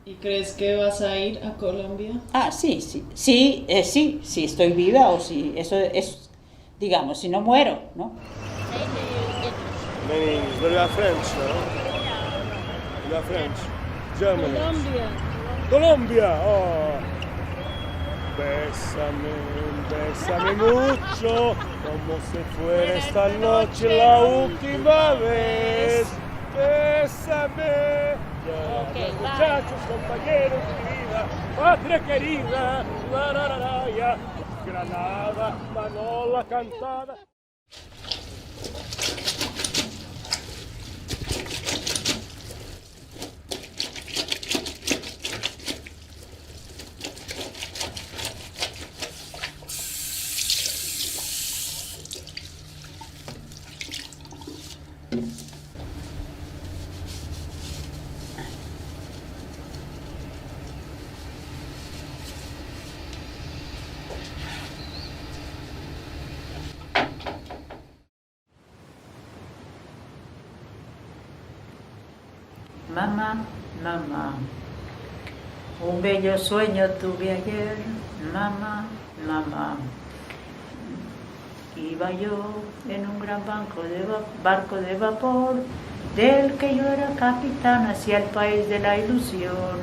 ¿Y crees que vas a ir a Colombia? Ah, sí, sí, sí, sí, si estoy viva o si eso es, digamos, si no muero, ¿no? Many English, but we are French, no? We are French. Germans. Colombia, oh. Bésame, bésame mucho, como si fuera esta noche la última vez. Bésame. Ya, muchachos, compañeros de vida, patria querida, ya. Granada, Manola cantada. Mamá, mamá, un bello sueño tuve ayer, mamá, mamá. Iba yo en un gran barco de vapor, del que yo era capitán hacia el país de la ilusión.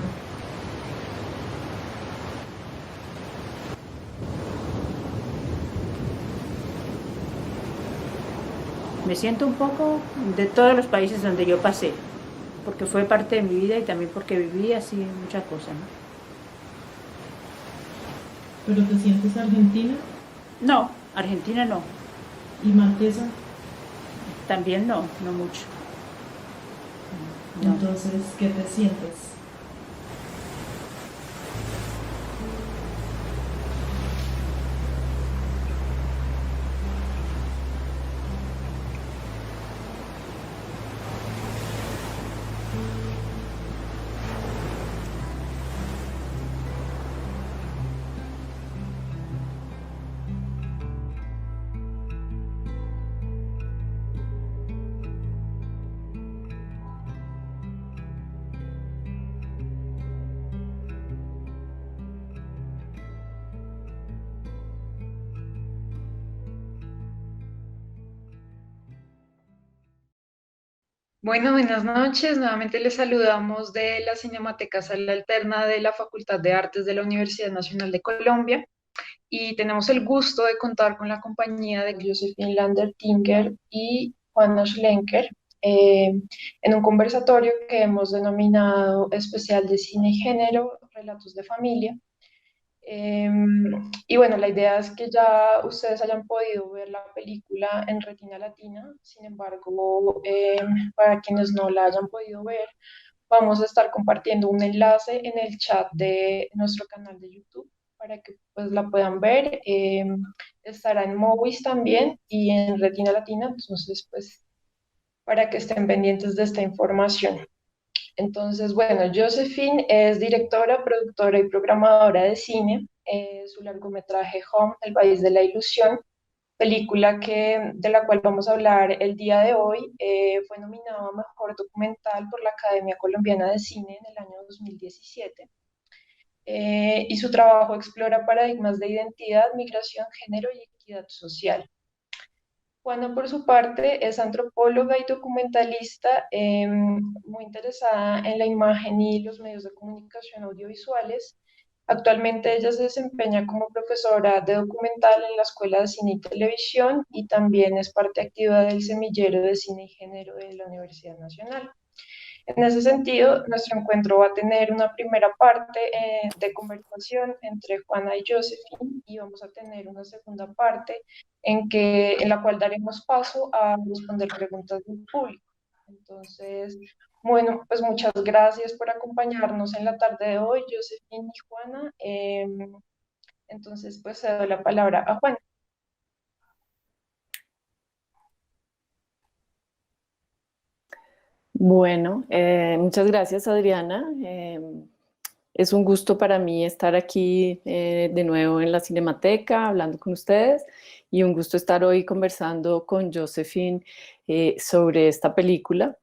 Me siento un poco de todos los países donde yo pasé, porque fue parte de mi vida y también porque viví así muchas cosas, ¿no? ¿Pero te sientes argentina? No, Argentina no, ¿Y marquesa? también no, no mucho. No. Entonces, ¿qué te sientes? Bueno, buenas noches. Nuevamente les saludamos de la Cinemateca Sala Alterna de la Facultad de Artes de la Universidad Nacional de Colombia y tenemos el gusto de contar con la compañía de Josephine Lander-Tinger y Juana Schlenker eh, en un conversatorio que hemos denominado Especial de Cine y Género, Relatos de Familia. Y bueno, la idea es que ya ustedes hayan podido ver la película en Retina Latina. Sin embargo, para quienes no la hayan podido ver, vamos a estar compartiendo un enlace en el chat de nuestro canal de YouTube para que pues la puedan ver. Estará en Movies también y en Retina Latina, entonces pues para que estén pendientes de esta información. Entonces, bueno, Josephine es directora, productora y programadora de cine. Su largometraje Home, El País de la Ilusión, película de la cual vamos a hablar el día de hoy, fue nominado a Mejor Documental por la Academia Colombiana de Cine en el año 2017. Y su trabajo explora paradigmas de identidad, migración, género y equidad social. Juana, por su parte, es antropóloga y documentalista, muy interesada en la imagen y los medios de comunicación audiovisuales. Actualmente ella se desempeña como profesora de documental en la Escuela de Cine y Televisión y también es parte activa del Semillero de Cine y Género de la Universidad Nacional. En ese sentido, nuestro encuentro va a tener una primera parte de conversación entre Juana y Josephine y vamos a tener una segunda parte en la cual daremos paso a responder preguntas del público. Entonces, bueno, pues muchas gracias por acompañarnos en la tarde de hoy, Josephine y Juana. Entonces, pues cedo la palabra a Juana. Bueno, muchas gracias, Adriana. Es un gusto para mí estar aquí de nuevo en la Cinemateca hablando con ustedes y un gusto estar hoy conversando con Josephine sobre esta película.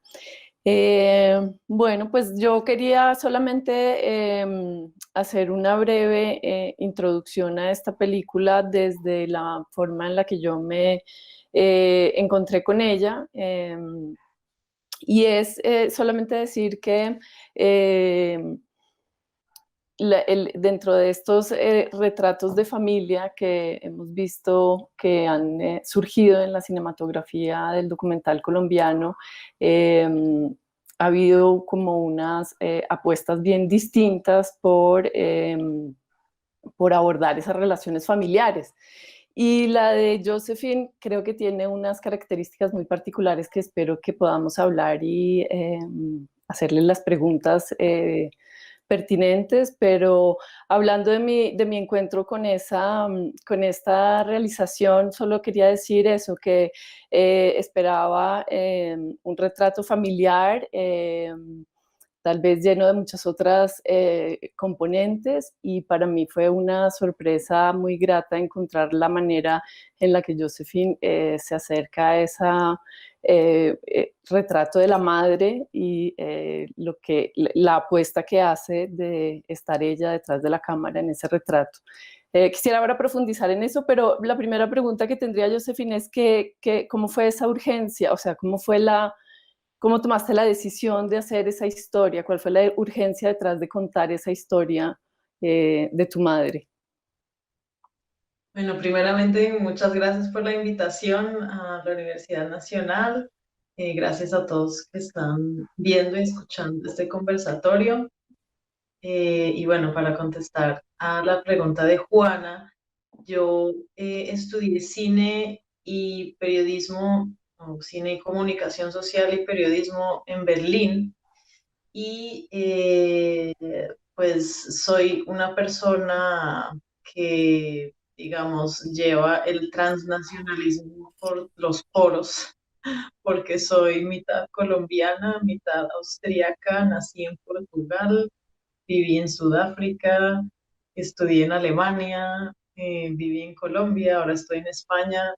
Bueno, pues yo quería solamente hacer una breve introducción a esta película desde la forma en la que yo me encontré con ella. Y es solamente decir que dentro de estos retratos de familia que hemos visto que han surgido en la cinematografía del documental colombiano, eh, ha habido como unas apuestas bien distintas por abordar esas relaciones familiares. Y la de Josephine creo que tiene unas características muy particulares que espero que podamos hablar y hacerle las preguntas pertinentes, pero hablando de mi encuentro con, con esta realización, solo quería decir eso, que esperaba un retrato familiar, tal vez lleno de muchas otras componentes, y para mí fue una sorpresa muy grata encontrar la manera en la que Josephine se acerca a esa retrato de la madre y la apuesta que hace de estar ella detrás de la cámara en ese retrato. Quisiera ahora profundizar en eso, pero la primera pregunta que tendría Josephine es ¿cómo fue esa urgencia? O sea, ¿cómo tomaste la decisión de hacer esa historia? ¿Cuál fue la urgencia detrás de contar esa historia de tu madre? Bueno, primeramente, muchas gracias por la invitación a la Universidad Nacional. Gracias a todos que están viendo y escuchando este conversatorio. Y bueno, para contestar a la pregunta de Juana, yo estudié cine y periodismo, o cine y comunicación social y periodismo en Berlín. Y pues soy una persona que, digamos, lleva el transnacionalismo por los poros, porque soy mitad colombiana, mitad austríaca, nací en Portugal, viví en Sudáfrica, estudié en Alemania, viví en Colombia, ahora estoy en España.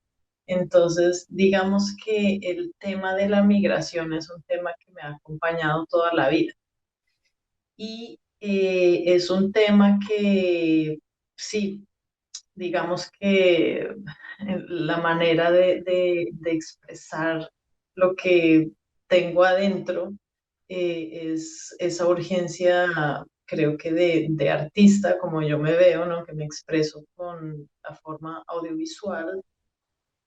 Entonces, digamos que el tema de la migración es un tema que me ha acompañado toda la vida. Y es un tema que, sí, digamos que la manera de expresar lo que tengo adentro es esa urgencia, creo que de artista, como yo me veo, ¿no? Que me expreso con la forma audiovisual.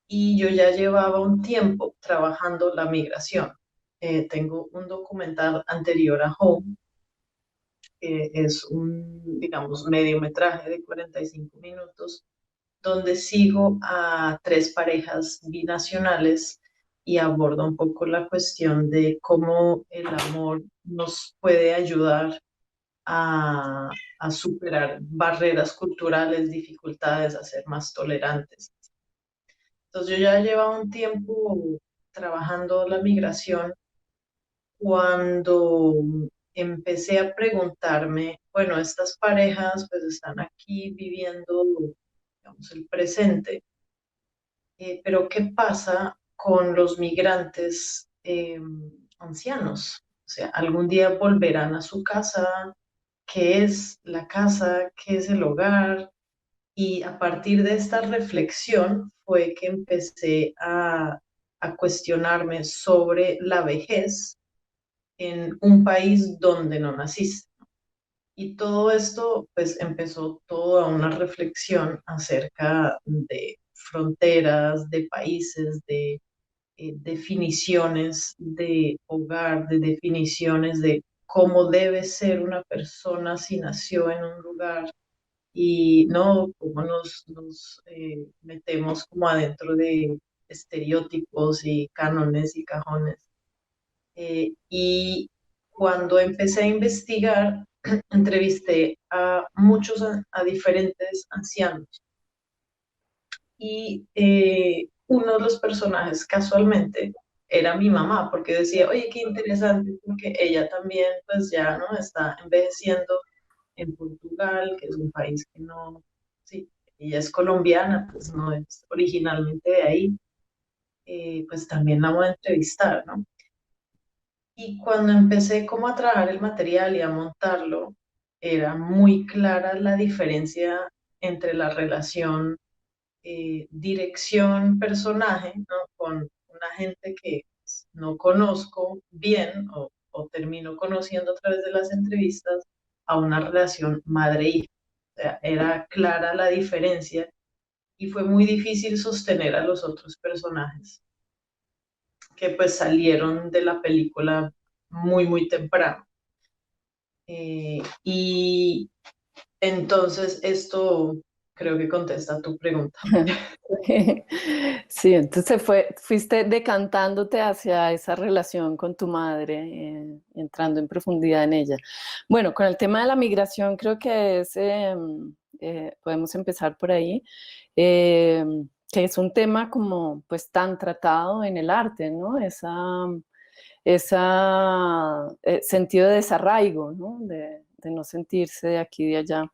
Y yo ya llevaba un tiempo trabajando la migración. Tengo un documental anterior a Home, que es un, digamos, mediometraje de 45 minutos, donde sigo a tres parejas binacionales y abordo un poco la cuestión de cómo el amor nos puede ayudar a superar barreras culturales, dificultades, a ser más tolerantes. Entonces yo ya llevaba un tiempo trabajando la migración cuando empecé a preguntarme, bueno, estas parejas pues están aquí viviendo, digamos, el presente, pero ¿qué pasa con los migrantes ancianos? O sea, algún día volverán a su casa. ¿Qué es la casa? ¿Qué es el hogar? Y a partir de esta reflexión fue que empecé a cuestionarme sobre la vejez en un país donde no naciste. Y todo esto, pues empezó toda una reflexión acerca de fronteras, de países, de definiciones de hogar, de definiciones de cómo debe ser una persona si nació en un lugar y no cómo nos metemos como adentro de estereotipos y cánones y cajones. Y cuando empecé a investigar, entrevisté a muchos, a diferentes ancianos. Y uno de los personajes casualmente era mi mamá, porque decía, oye, qué interesante, porque ella también pues ya no está envejeciendo en Portugal, que es un país que no, sí, ella es colombiana, pues no es originalmente de ahí, pues también la voy a entrevistar, ¿no? Y cuando empecé como a trabajar el material y a montarlo, era muy clara la diferencia entre la relación dirección-personaje, ¿no? Con una gente que pues, no conozco bien o termino conociendo a través de las entrevistas, a una relación madre-hija. O sea, era clara la diferencia y fue muy difícil sostener a los otros personajes que pues salieron de la película muy, muy temprano. Y entonces esto creo que contesta tu pregunta. Sí, entonces fuiste decantándote hacia esa relación con tu madre, entrando en profundidad en ella. Bueno, con el tema de la migración creo que podemos empezar por ahí, eh, que es un tema como pues tan tratado en el arte, ¿no? Ese sentido de desarraigo, ¿no? De no sentirse de aquí y de allá.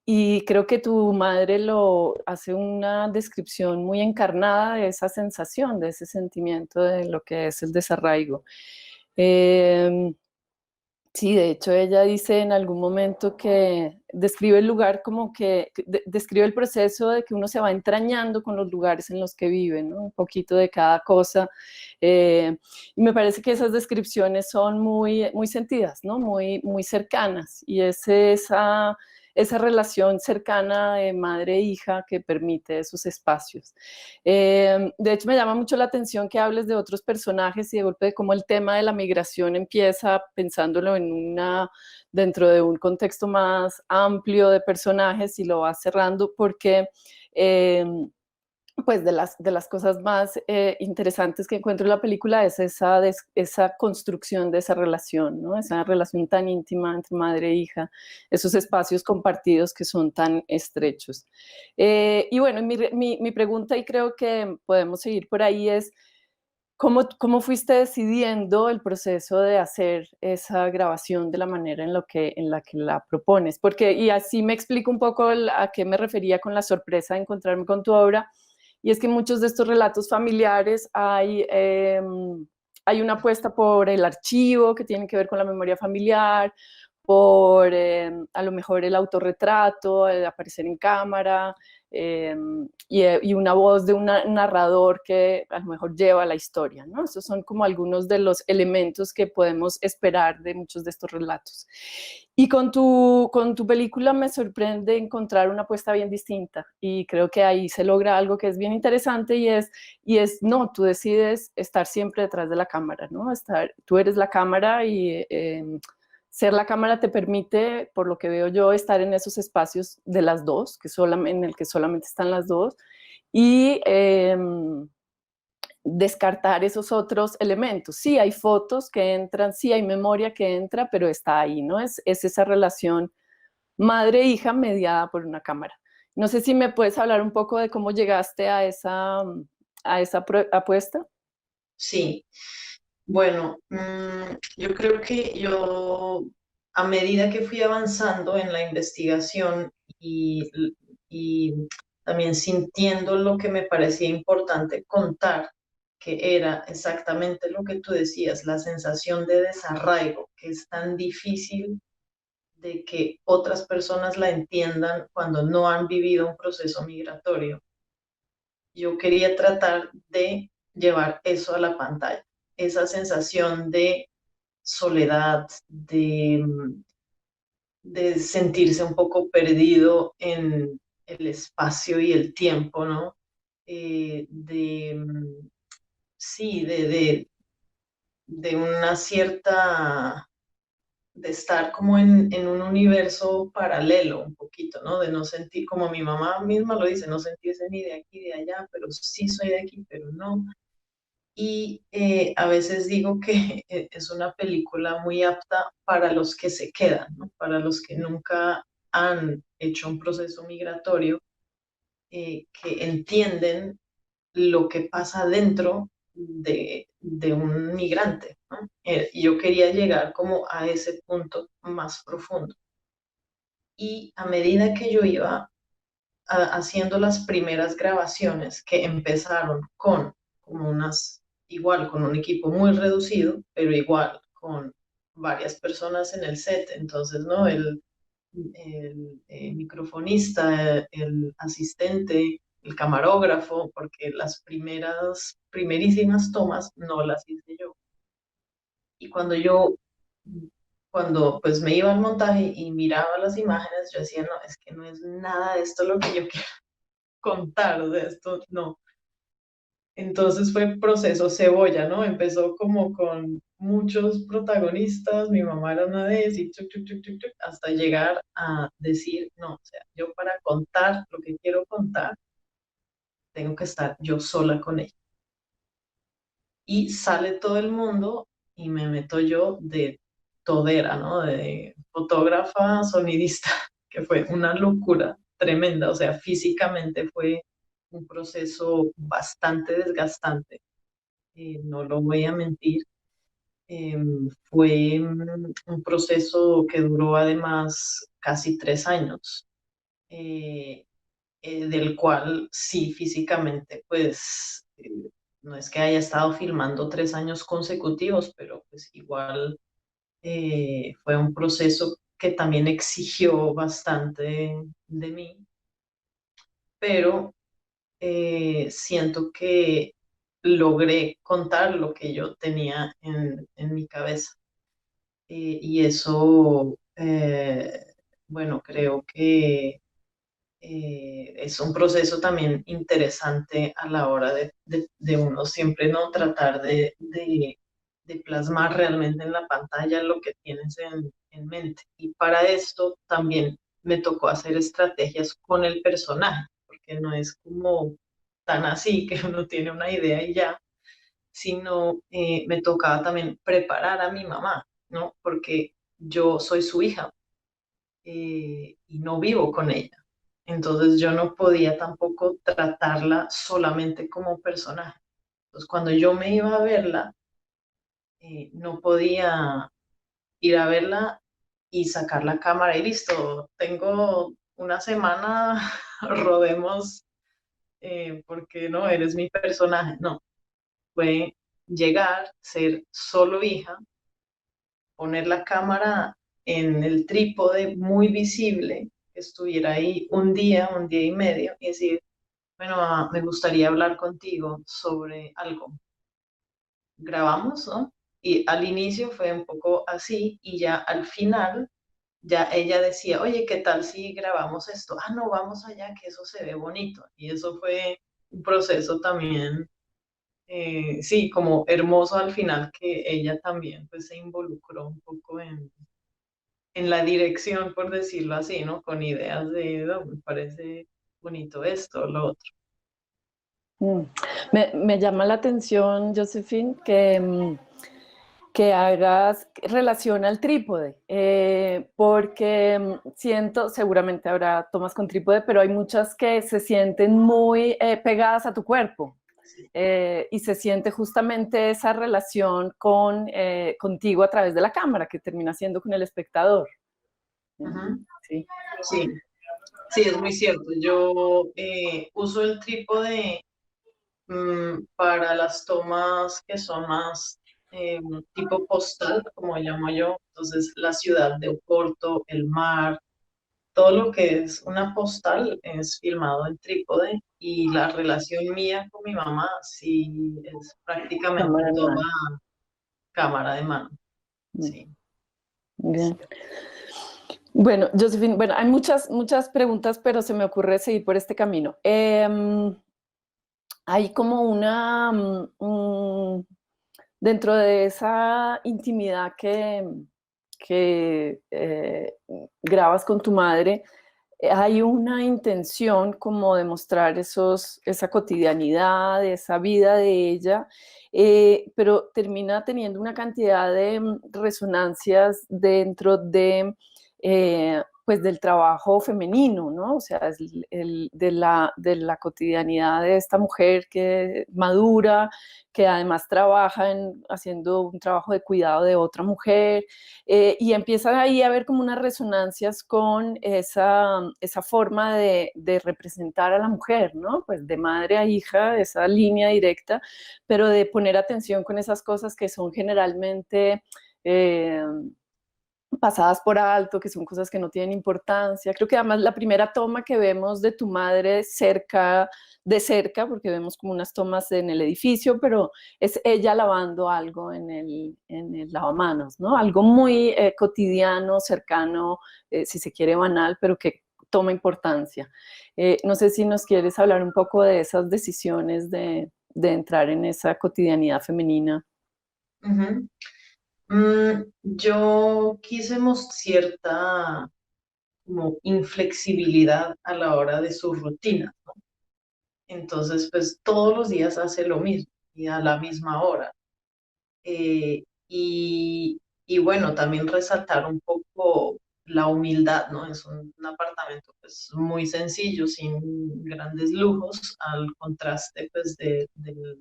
Y creo que tu madre lo hace una descripción muy encarnada de esa sensación, de ese sentimiento de lo que es el desarraigo. Eh, Sí, de hecho ella dice en algún momento que describe el lugar como que describe el proceso de que uno se va entrañando con los lugares en los que vive, ¿no? Un poquito de cada cosa. Y me parece que esas descripciones son muy, muy sentidas, ¿no? Muy, muy cercanas. Y es esa relación cercana de madre e hija que permite esos espacios. De hecho, me llama mucho la atención que hables de otros personajes y de golpe de cómo el tema de la migración empieza pensándolo dentro de un contexto más amplio de personajes y lo va cerrando porque eh, pues de las cosas más interesantes que encuentro en la película es esa construcción de esa relación, ¿no? Esa relación tan íntima entre madre e hija, esos espacios compartidos que son tan estrechos. Y bueno, mi pregunta, y creo que podemos seguir por ahí, es ¿cómo fuiste decidiendo el proceso de hacer esa grabación de la manera en la que la propones? Porque, y así me explico un poco a qué me refería con la sorpresa de encontrarme con tu obra, y es que en muchos de estos relatos familiares hay una apuesta por el archivo que tiene que ver con la memoria familiar, por a lo mejor el autorretrato, el aparecer en cámara, eh, y una voz de un narrador que a lo mejor lleva la historia, ¿no? Esos son como algunos de los elementos que podemos esperar de muchos de estos relatos. Y con tu película me sorprende encontrar una apuesta bien distinta y creo que ahí se logra algo que es bien interesante no, tú decides estar siempre detrás de la cámara, ¿no? Tú eres la cámara y ser la cámara te permite, por lo que veo yo, estar en esos espacios de las dos, en el que solamente están las dos, y descartar esos otros elementos. Sí, hay fotos que entran, sí, hay memoria que entra, pero está ahí, ¿no? Es esa relación madre-hija mediada por una cámara. No sé si me puedes hablar un poco de cómo llegaste a esa apuesta. Sí, bueno, yo creo que a medida que fui avanzando en la investigación y también sintiendo lo que me parecía importante contar, que era exactamente lo que tú decías, la sensación de desarraigo, que es tan difícil de que otras personas la entiendan cuando no han vivido un proceso migratorio. Yo quería tratar de llevar eso a la pantalla, esa sensación de soledad, de sentirse un poco perdido en el espacio y el tiempo, ¿no? Sí, de una cierta, de estar como en un universo paralelo un poquito, ¿no? De no sentir, como mi mamá misma lo dice, no sentirse ni de aquí ni de allá, pero sí soy de aquí, pero no. Y a veces digo que es una película muy apta para los que se quedan, ¿no? Para los que nunca han hecho un proceso migratorio, que entienden lo que pasa dentro de un migrante, ¿no? Y yo quería llegar como a ese punto más profundo. Y a medida que yo iba haciendo las primeras grabaciones que empezaron con como unas igual con un equipo muy reducido, pero igual con varias personas en el set. Entonces, ¿no? El microfonista, el asistente, el camarógrafo, porque las primerísimas tomas no las hice yo. Y cuando pues me iba al montaje y miraba las imágenes, yo decía, no, es que no es nada de esto lo que yo quiero contar, de esto no. Entonces fue proceso cebolla, ¿no? Empezó como con muchos protagonistas, mi mamá era una de ellas, y chuc, chuc, chuc, chuc, chuc, hasta llegar a decir, no, o sea, yo para contar lo que quiero contar, tengo que estar yo sola con ella. Y sale todo el mundo y me meto yo de todera, ¿no? De fotógrafa, sonidista, que fue una locura tremenda, o sea, físicamente fue un proceso bastante desgastante, no lo voy a mentir. Fue un proceso que duró además casi 3 años, eh, del cual sí, físicamente, pues no es que haya estado filmando 3 años consecutivos, pero pues igual fue un proceso que también exigió bastante de mí, pero siento que logré contar lo que yo tenía en mi cabeza. Y eso, bueno, creo que es un proceso también interesante a la hora de uno siempre no tratar de plasmar realmente en la pantalla lo que tienes en mente. Y para esto también me tocó hacer estrategias con el personaje, porque no es como tan así que uno tiene una idea y ya, sino me tocaba también preparar a mi mamá, ¿no? Porque yo soy su hija y no vivo con ella. Entonces yo no podía tampoco tratarla solamente como personaje. Entonces cuando yo me iba a verla, no podía ir a verla y sacar la cámara y listo, tengo una semana, rodemos porque no, eres mi personaje. No, fue llegar, ser solo hija, poner la cámara en el trípode muy visible, que estuviera ahí un día y medio, y decir, bueno, mamá, me gustaría hablar contigo sobre algo. Grabamos, ¿no? Y al inicio fue un poco así, y ya al final, ya ella decía, oye, ¿qué tal si grabamos esto? Ah, no, vamos allá, que eso se ve bonito. Y eso fue un proceso también, sí, como hermoso al final, que ella también pues se involucró un poco en la dirección, por decirlo así, ¿no? Con ideas de, "No, me parece bonito esto, lo otro". Mm. Me llama la atención, Josephine, que hagas relación al trípode, porque siento, seguramente habrá tomas con trípode, pero hay muchas que se sienten muy pegadas a tu cuerpo. Y se siente justamente esa relación contigo a través de la cámara, que termina siendo con el espectador. Ujú. Sí. Sí, sí, es muy cierto. Yo uso el trípode para las tomas que son más tipo postal, como llamo yo. Entonces, la ciudad de Oporto, el mar, todo lo que es una postal es filmado en trípode y la relación mía con mi mamá sí es prácticamente Cámara en toda mano. cámara de mano. Mm. Sí. Bien. Bueno, Josephine, bueno, hay muchas preguntas, pero se me ocurre seguir por este camino. Hay como dentro de esa intimidad que grabas con tu madre, hay una intención como de mostrar esa cotidianidad, esa vida de ella, pero termina teniendo una cantidad de resonancias dentro de pues del trabajo femenino, ¿no? O sea, es de la cotidianidad de esta mujer que madura, que además trabaja haciendo un trabajo de cuidado de otra mujer, y empieza ahí a haber como unas resonancias con esa forma de representar a la mujer, ¿no? Pues de madre a hija, esa línea directa, pero de poner atención con esas cosas que son generalmente pasadas por alto, que son cosas que no tienen importancia. Creo que además la primera toma que vemos de tu madre de cerca, porque vemos como unas tomas en el edificio, pero es ella lavando algo en el lavamanos, ¿no? Algo muy cotidiano, cercano, si se quiere banal, pero que toma importancia. No sé si nos quieres hablar un poco de esas decisiones de entrar en esa cotidianidad femenina. Ujú. Yo quise mostrar cierta como inflexibilidad a la hora de su rutina. Entonces, pues todos los días hace lo mismo y a la misma hora. Y bueno, también resaltar un poco la humildad, ¿no? Es un apartamento pues muy sencillo, sin grandes lujos, al contraste pues del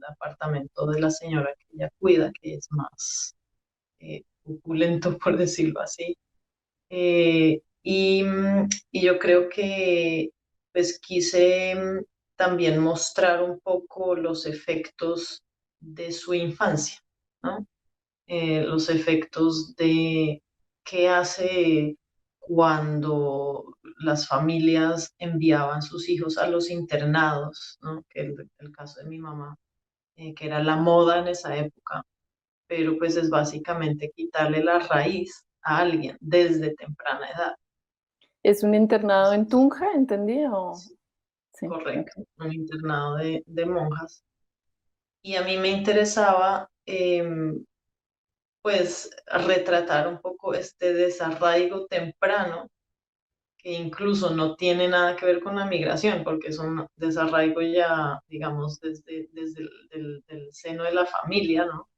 apartamento de la señora que ella cuida, que es más opulento, por decirlo así. Y yo creo que pues quise también mostrar un poco los efectos de su infancia, ¿no? Los efectos de qué hace cuando las familias enviaban sus hijos a los internados, ¿no? Que el caso de mi mamá, que era la moda en esa época, pero pues es básicamente quitarle la raíz a alguien desde temprana edad. ¿Es un internado en Tunja, entendí? ¿O? Sí, Sí, ok. correcto, un internado de monjas. Y a mí me interesaba, pues, retratar un poco este desarraigo temprano, que incluso no tiene nada que ver con la migración, porque es un desarraigo ya, digamos, desde del seno de la familia, ¿no?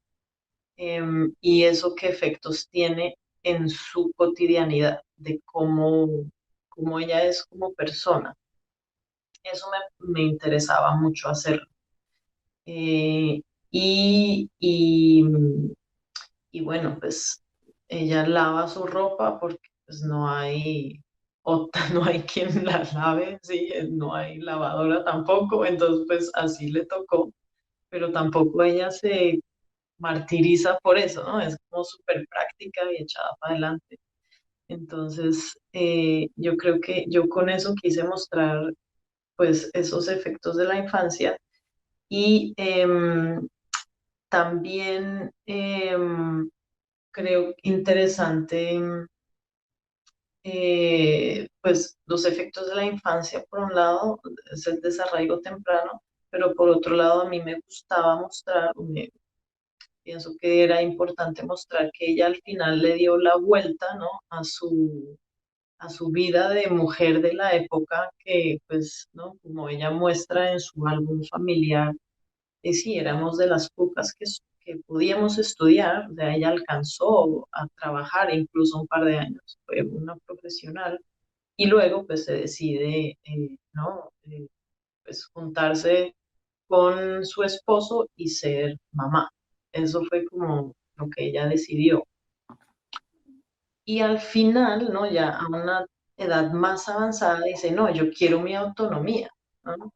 Y eso qué efectos tiene en su cotidianidad, de cómo ella es como persona. Eso me interesaba mucho hacerlo. Eh, y, y, y bueno, pues ella lava su ropa porque pues no hay no hay quien la lave, sí, no hay lavadora tampoco, entonces pues así le tocó, pero tampoco ella se martiriza por eso, ¿no? Es como súper práctica y echada para adelante. Entonces, yo creo que yo con eso quise mostrar pues esos efectos de la infancia y también creo interesante pues los efectos de la infancia, por un lado, es el desarraigo temprano, pero por otro lado a mí me gustaba mostrar, pienso que era importante mostrar que ella al final le dio la vuelta, ¿no? A su vida de mujer de la época, que pues, ¿no? Como ella muestra en su álbum familiar, sí, éramos de las pocas que podíamos estudiar, o sea, ella alcanzó a trabajar incluso un par de años, fue una profesional, y luego pues se decide, ¿no? Pues juntarse con su esposo y ser mamá. Eso fue como lo que ella decidió. Y al final, ¿no? Ya a una edad más avanzada dice, no, yo quiero mi autonomía, ¿no?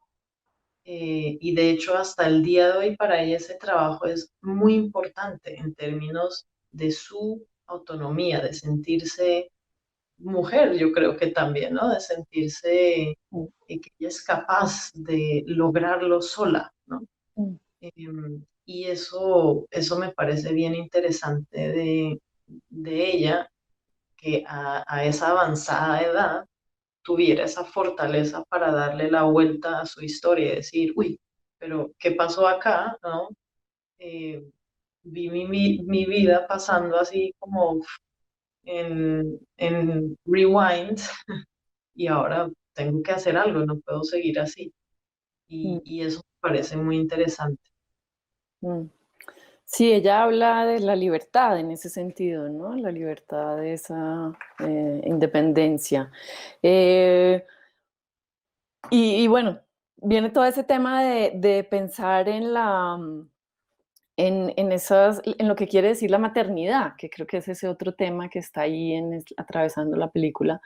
Y de hecho hasta el día de hoy para ella ese trabajo es muy importante en términos de su autonomía, de sentirse mujer, yo creo que también, ¿no? De sentirse que ella es capaz de lograrlo sola, ¿no? Y eso me parece bien interesante de ella, que a esa avanzada edad tuviera esa fortaleza para darle la vuelta a su historia y decir, uy, pero ¿qué pasó acá? ¿No? Eh, vi mi vida pasando así como en rewind y ahora tengo que hacer algo, no puedo seguir así. Mm, Y eso me parece muy interesante. mm. Sí, ella habla de la libertad en ese sentido, ¿no? La libertad de esa independencia. Eh, y bueno, viene todo ese tema de pensar en en lo que quiere decir la maternidad, que creo que es ese otro tema que está ahí atravesando la película,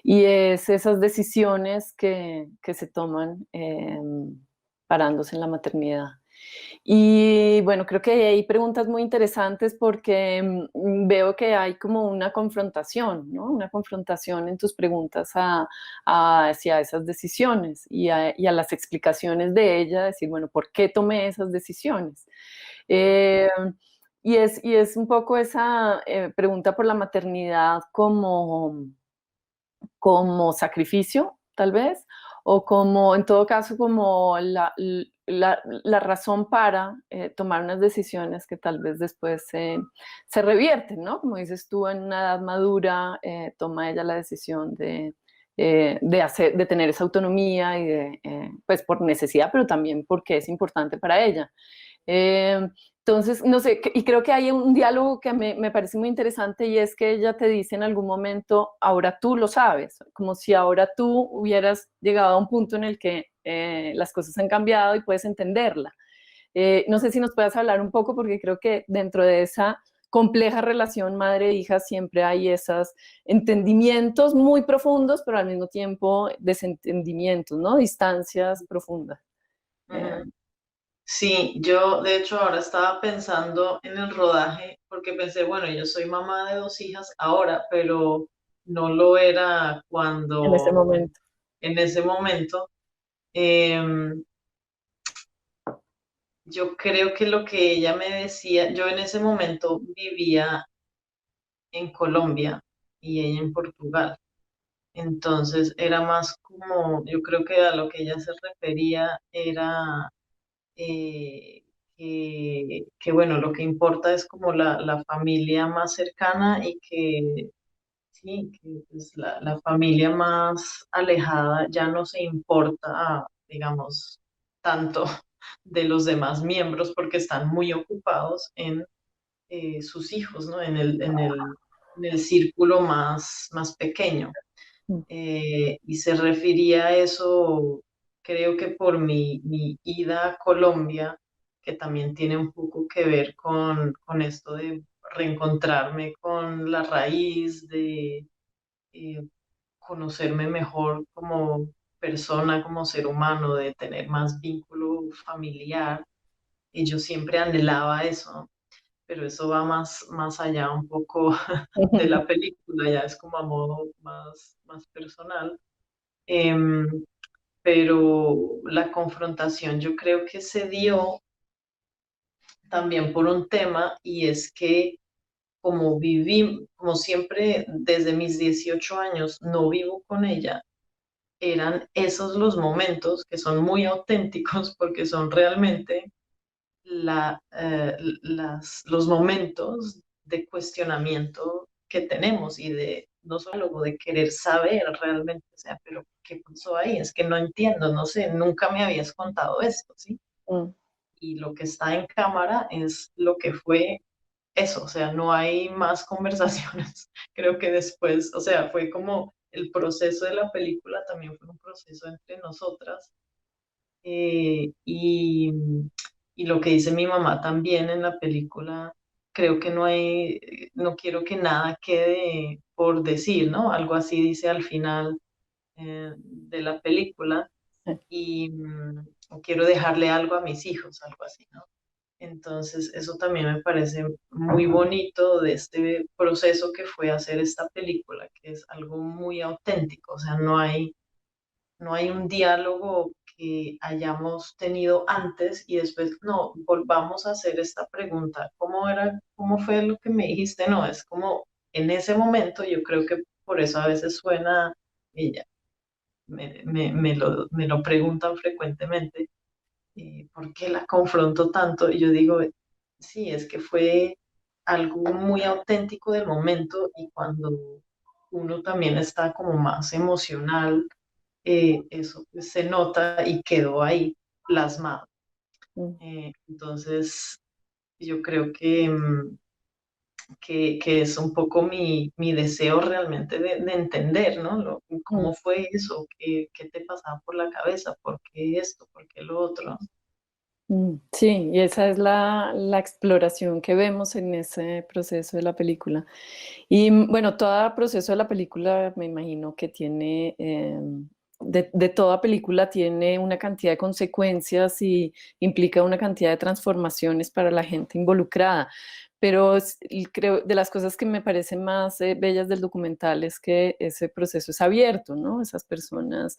y es esas decisiones que se toman parándose en la maternidad. Y bueno, creo que hay preguntas muy interesantes porque veo que hay como una confrontación, ¿no? Una confrontación en tus preguntas hacia esas decisiones y a las explicaciones de ella, decir, bueno, ¿por qué tomé esas decisiones? Eh, y es un poco esa pregunta por la maternidad como sacrificio, tal vez, o como, en todo caso, como la razón para tomar unas decisiones que tal vez después se revierten, ¿no? Como dices tú, en una edad madura, toma ella la decisión de tener esa autonomía y pues por necesidad, pero también porque es importante para ella. Eh, entonces, no sé, y creo que hay un diálogo que me parece muy interesante y es que ella te dice en algún momento, ahora tú lo sabes, como si ahora tú hubieras llegado a un punto en el que las cosas han cambiado y puedes entenderla. No sé si nos puedas hablar un poco porque creo que dentro de esa compleja relación madre-hija siempre hay esos entendimientos muy profundos, pero al mismo tiempo desentendimientos, ¿no? Distancias profundas. Ujú. Sí, yo de hecho ahora estaba pensando en el rodaje porque pensé, bueno, yo soy mamá de dos hijas ahora, pero no lo era En ese cuando, momento. en ese momento. Em, yo creo que lo que ella me decía, yo en ese momento vivía en Colombia y ella en Portugal. Entonces era más como, yo creo que a lo que ella se refería era eh, bueno, lo que importa es como la familia más cercana y que sí, que pues, la familia más alejada ya no se importa, digamos, tanto de los demás miembros porque están muy ocupados en sus hijos, ¿no? En el círculo más pequeño. Y se refería a eso, creo que por mi ida a Colombia, que también tiene un poco que ver con esto de reencontrarme con la raíz, de eh, conocerme mejor como persona, como ser humano, de tener más vínculo familiar. Y yo siempre anhelaba eso, pero eso va más allá un poco de la película, ya es como a modo más personal. Em, pero la confrontación yo creo que se dio también por un tema y es que como viví, como siempre desde mis 18 años no vivo con ella, eran esos los momentos que son muy auténticos porque son realmente los momentos de cuestionamiento que tenemos y de no solo de querer saber realmente, o sea, pero ¿qué pasó ahí? Es que no entiendo, no sé, nunca me habías contado esto, ¿sí? Mm. Y lo que está en cámara es lo que fue eso, o sea, no hay más conversaciones. Creo que después, o sea, fue como el proceso de la película también fue un proceso entre nosotras eh, y, y lo que dice mi mamá también en la película, creo que no hay, no quiero que nada quede por decir, ¿no? Algo así dice al final de la película y quiero dejarle algo a mis hijos, algo así, ¿no? Entonces, eso también me parece muy bonito de este proceso que fue hacer esta película, que es algo muy auténtico, o sea, no hay un diálogo que hayamos tenido antes y después, no, volvamos a hacer esta pregunta, ¿cómo era, cómo fue lo que me dijiste? No, es como en ese momento, yo creo que por eso a veces suena, ella, me lo preguntan frecuentemente, ¿por qué la confronto tanto? Y yo digo, sí, es que fue algo muy auténtico del momento y cuando uno también está como más emocional, eso pues, se nota y quedó ahí plasmado. Mm. Entonces, yo creo que es un poco mi deseo realmente de entender, ¿no? Mm. ¿Cómo fue eso? ¿Qué te pasaba por la cabeza? ¿Por qué esto? ¿Por qué lo otro? Sí, y esa es la exploración que vemos en ese proceso de la película. Y bueno, todo proceso de la película me imagino que tiene, de toda película tiene una cantidad de consecuencias y implica una cantidad de transformaciones para la gente involucrada. Pero y creo de las cosas que me parecen más bellas del documental es que ese proceso es abierto, ¿no? Esas personas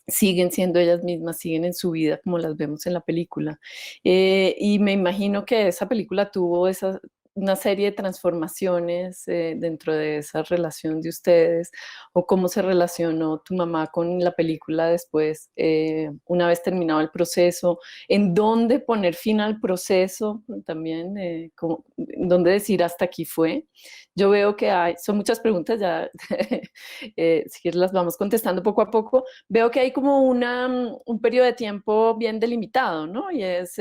siguen siendo ellas mismas, siguen en su vida como las vemos en la película. Y me imagino que esa película tuvo una serie de transformaciones dentro de esa relación de ustedes, o cómo se relacionó tu mamá con la película después, una vez terminado el proceso, en dónde poner fin al proceso, también, en dónde decir hasta aquí fue. Yo veo que son muchas preguntas, ya si quieres las vamos contestando poco a poco. Veo que hay como un periodo de tiempo bien delimitado, ¿no? Y es,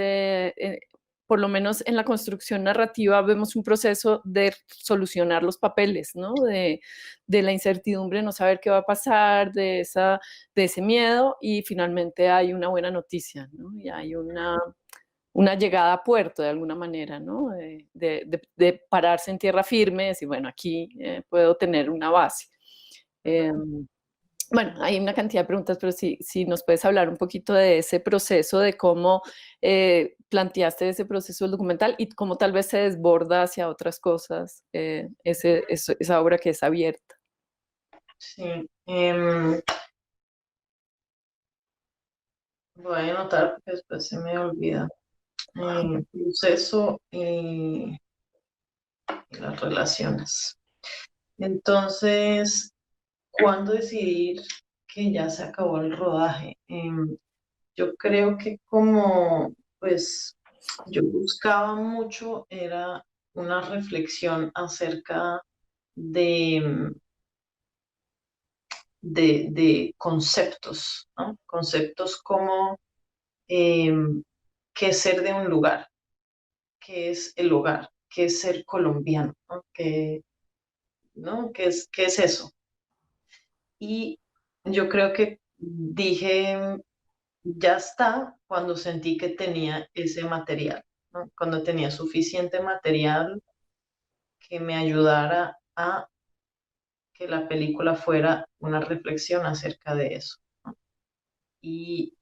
por lo menos en la construcción narrativa, vemos un proceso de solucionar los papeles, ¿no? De la incertidumbre, no saber qué va a pasar, de ese miedo, y finalmente hay una buena noticia, ¿no? Y hay una llegada a puerto de alguna manera, ¿no? De pararse en tierra firme, decir, bueno, aquí puedo tener una base. Bueno, hay una cantidad de preguntas, pero si nos puedes hablar un poquito de ese proceso, de cómo planteaste ese proceso del documental y cómo tal vez se desborda hacia otras cosas, esa obra que es abierta. Sí. Voy a anotar porque después se me olvida. Proceso y las relaciones. Entonces, ¿cuándo decidir que ya se acabó el rodaje? Yo creo que como, pues, yo buscaba mucho, era una reflexión acerca de, de conceptos, ¿no? Conceptos como qué es ser de un lugar, qué es el hogar, qué es ser colombiano, ¿no? ¿No? Qué es eso? Y yo creo que dije, ya está, cuando sentí que tenía ese material, ¿no? Cuando tenía suficiente material que me ayudara a que la película fuera una reflexión acerca de eso. Y,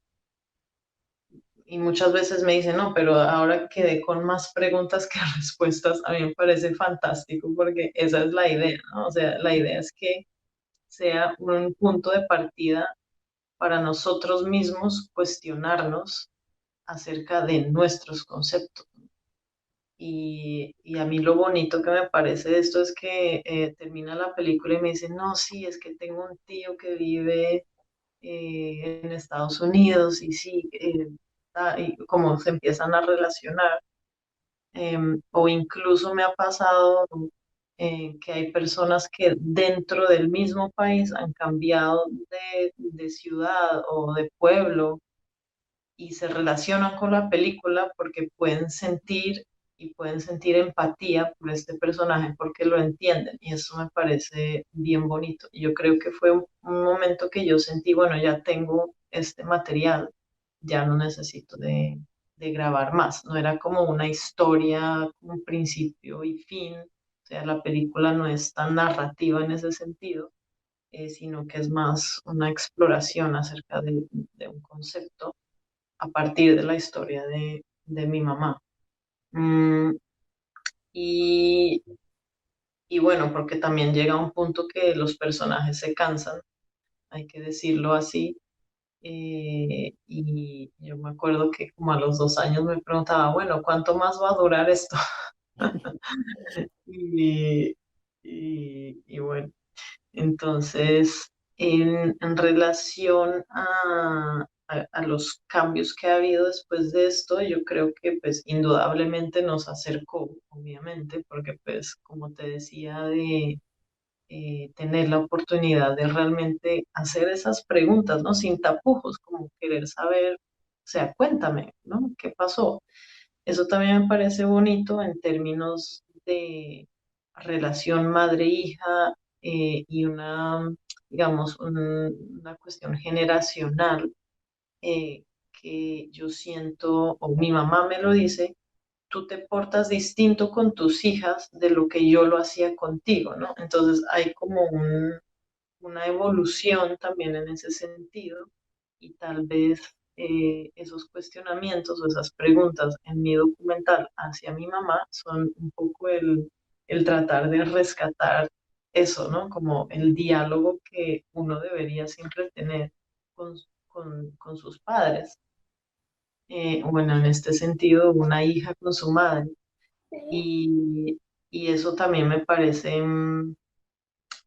y muchas veces me dicen, no, pero ahora quedé con más preguntas que respuestas. A mí me parece fantástico porque esa es la idea, ¿no? O sea, la idea es que sea un punto de partida para nosotros mismos cuestionarnos acerca de nuestros conceptos. Y a mí lo bonito que me parece de esto es que termina la película y me dicen, no, sí, es que tengo un tío que vive en Estados Unidos y sí, y como se empiezan a relacionar. O incluso me ha pasado que hay personas que dentro del mismo país han cambiado de ciudad o de pueblo y se relacionan con la película porque pueden sentir y pueden sentir empatía por este personaje porque lo entienden y eso me parece bien bonito. Y yo creo que fue un momento que yo sentí, bueno, ya tengo este material, ya no necesito de grabar más. No era como una historia, un principio y fin. O sea, la película no es tan narrativa en ese sentido, sino que es más una exploración acerca de un concepto a partir de la historia de mi mamá. Mm, y, y bueno, porque también llega un punto que los personajes se cansan, hay que decirlo así. Y yo me acuerdo que como a los 2 años me preguntaba, bueno, ¿cuánto más va a durar esto? Y, y bueno, entonces, en relación a los cambios que ha habido después de esto, yo creo que pues indudablemente nos acercó, obviamente, porque pues como te decía, de tener la oportunidad de realmente hacer esas preguntas, ¿no? Sin tapujos, como querer saber, o sea, cuéntame, ¿no? ¿Qué pasó? eso también me parece bonito en términos de relación madre-hija y digamos, una cuestión generacional que yo siento, o mi mamá me lo dice, tú te portas distinto con tus hijas de lo que yo lo hacía contigo, ¿no? Entonces hay como una evolución también en ese sentido y tal vez esos cuestionamientos o esas preguntas en mi documental hacia mi mamá son un poco el tratar de rescatar eso, ¿no? Como el diálogo que uno debería siempre tener con, con sus padres. Bueno, en este sentido, una hija con su madre. Y, y eso también me parece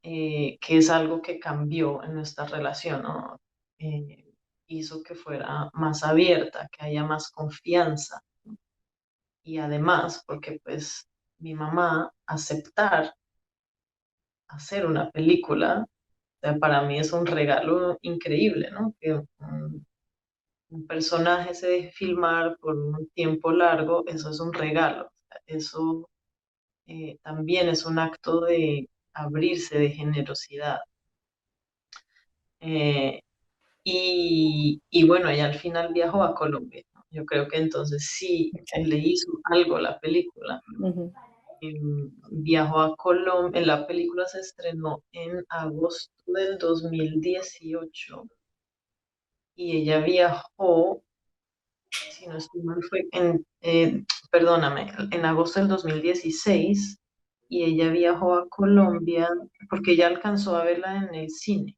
que es algo que cambió en nuestra relación, ¿no? Eh, Hizo que fuera más abierta, que haya más confianza. Y además, porque pues mi mamá aceptar hacer una película, o sea, para mí es un regalo increíble, ¿no? Que un personaje se deje filmar por un tiempo largo, eso es un regalo. O sea, eso también es un acto de abrirse, de generosidad. Eh, y bueno, ella al final viajó a Colombia, ¿no? Yo creo que entonces sí Ok. le hizo algo la película. Ujú. Viajó a Colombia, la película se estrenó en agosto del 2018 y ella viajó, si no estoy mal, perdóname, en agosto del 2016 y ella viajó a Colombia porque ella alcanzó a verla en el cine.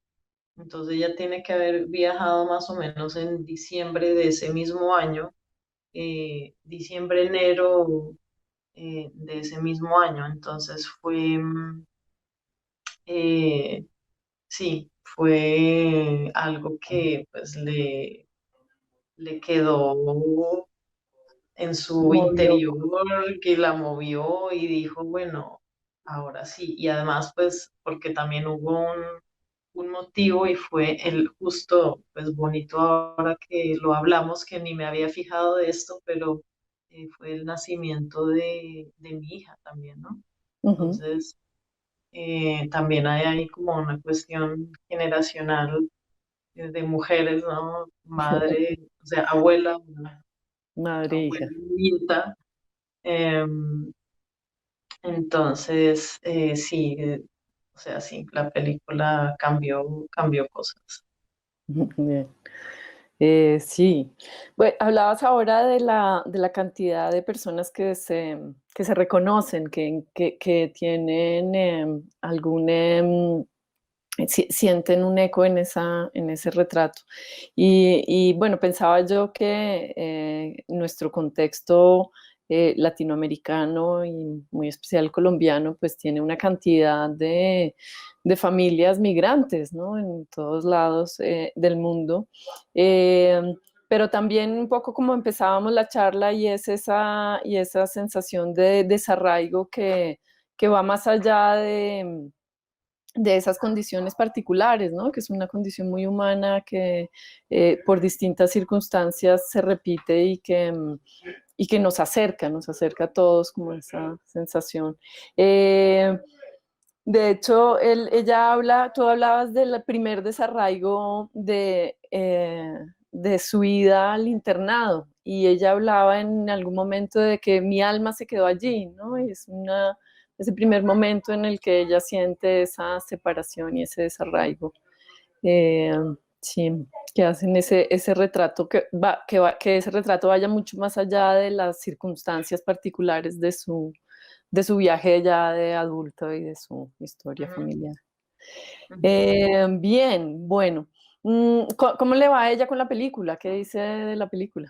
Entonces ella tiene que haber viajado más o menos en diciembre de ese mismo año, diciembre, enero de ese mismo año. Entonces eh, sí, fue algo que pues le quedó en su Movió. interior, que la movió y dijo, bueno, ahora sí. Y además pues porque también hubo un motivo y fue el justo, pues bonito ahora que lo hablamos, que ni me había fijado de esto, pero fue el nacimiento de mi hija también, ¿no? Ujú. Entonces, también hay ahí como una cuestión generacional de mujeres, ¿no? Madre, o sea, abuela, Madre e abuela, hija. nieta. Entonces, sí, o sea, sí, la película cambió cosas. Bien. Sí. Bueno, hablabas ahora de la cantidad de personas que se reconocen, que tienen algún, sienten un eco en en ese retrato. Y bueno, pensaba yo que nuestro contexto latinoamericano y muy especial colombiano, pues tiene una cantidad de familias migrantes, ¿no? En todos lados del mundo. Eh, pero también un poco como empezábamos la charla y esa sensación de desarraigo que va más allá de esas condiciones particulares, ¿no? Que es una condición muy humana que por distintas circunstancias se repite y que nos acerca a todos como esa sensación. De hecho, ella habla, tú hablabas del primer desarraigo de su ida al internado y ella hablaba en algún momento de que mi alma se quedó allí, ¿no? Y es ese primer momento en el que ella siente esa separación y ese desarraigo. Eh, sí, que hacen ese retrato que ese retrato vaya mucho más allá de las circunstancias particulares de su viaje ya de adulto y de su historia Ujú, familiar. ujú. Bien, bueno. ¿Cómo le va a ella con la película? ¿Qué dice de la película?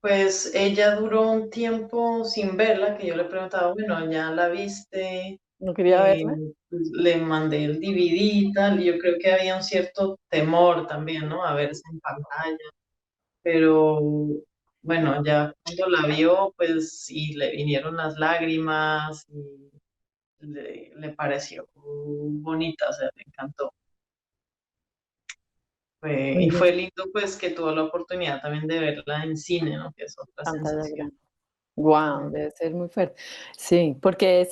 Pues ella duró un tiempo sin verla, que yo le preguntaba, bueno, ¿ya la viste? ¿No quería Eh, verla? pues, le mandé el DVD y tal, y yo creo que había un cierto temor también, ¿no? A verse en pantalla, pero bueno, ya cuando la vio, pues sí, le vinieron las lágrimas y le pareció bonita, o sea, le encantó. Y fue lindo pues que tuvo la oportunidad también de verla en cine, ¿no? Que es otra Pantalla sensación. grande. Wow, debe ser muy fuerte. Sí, porque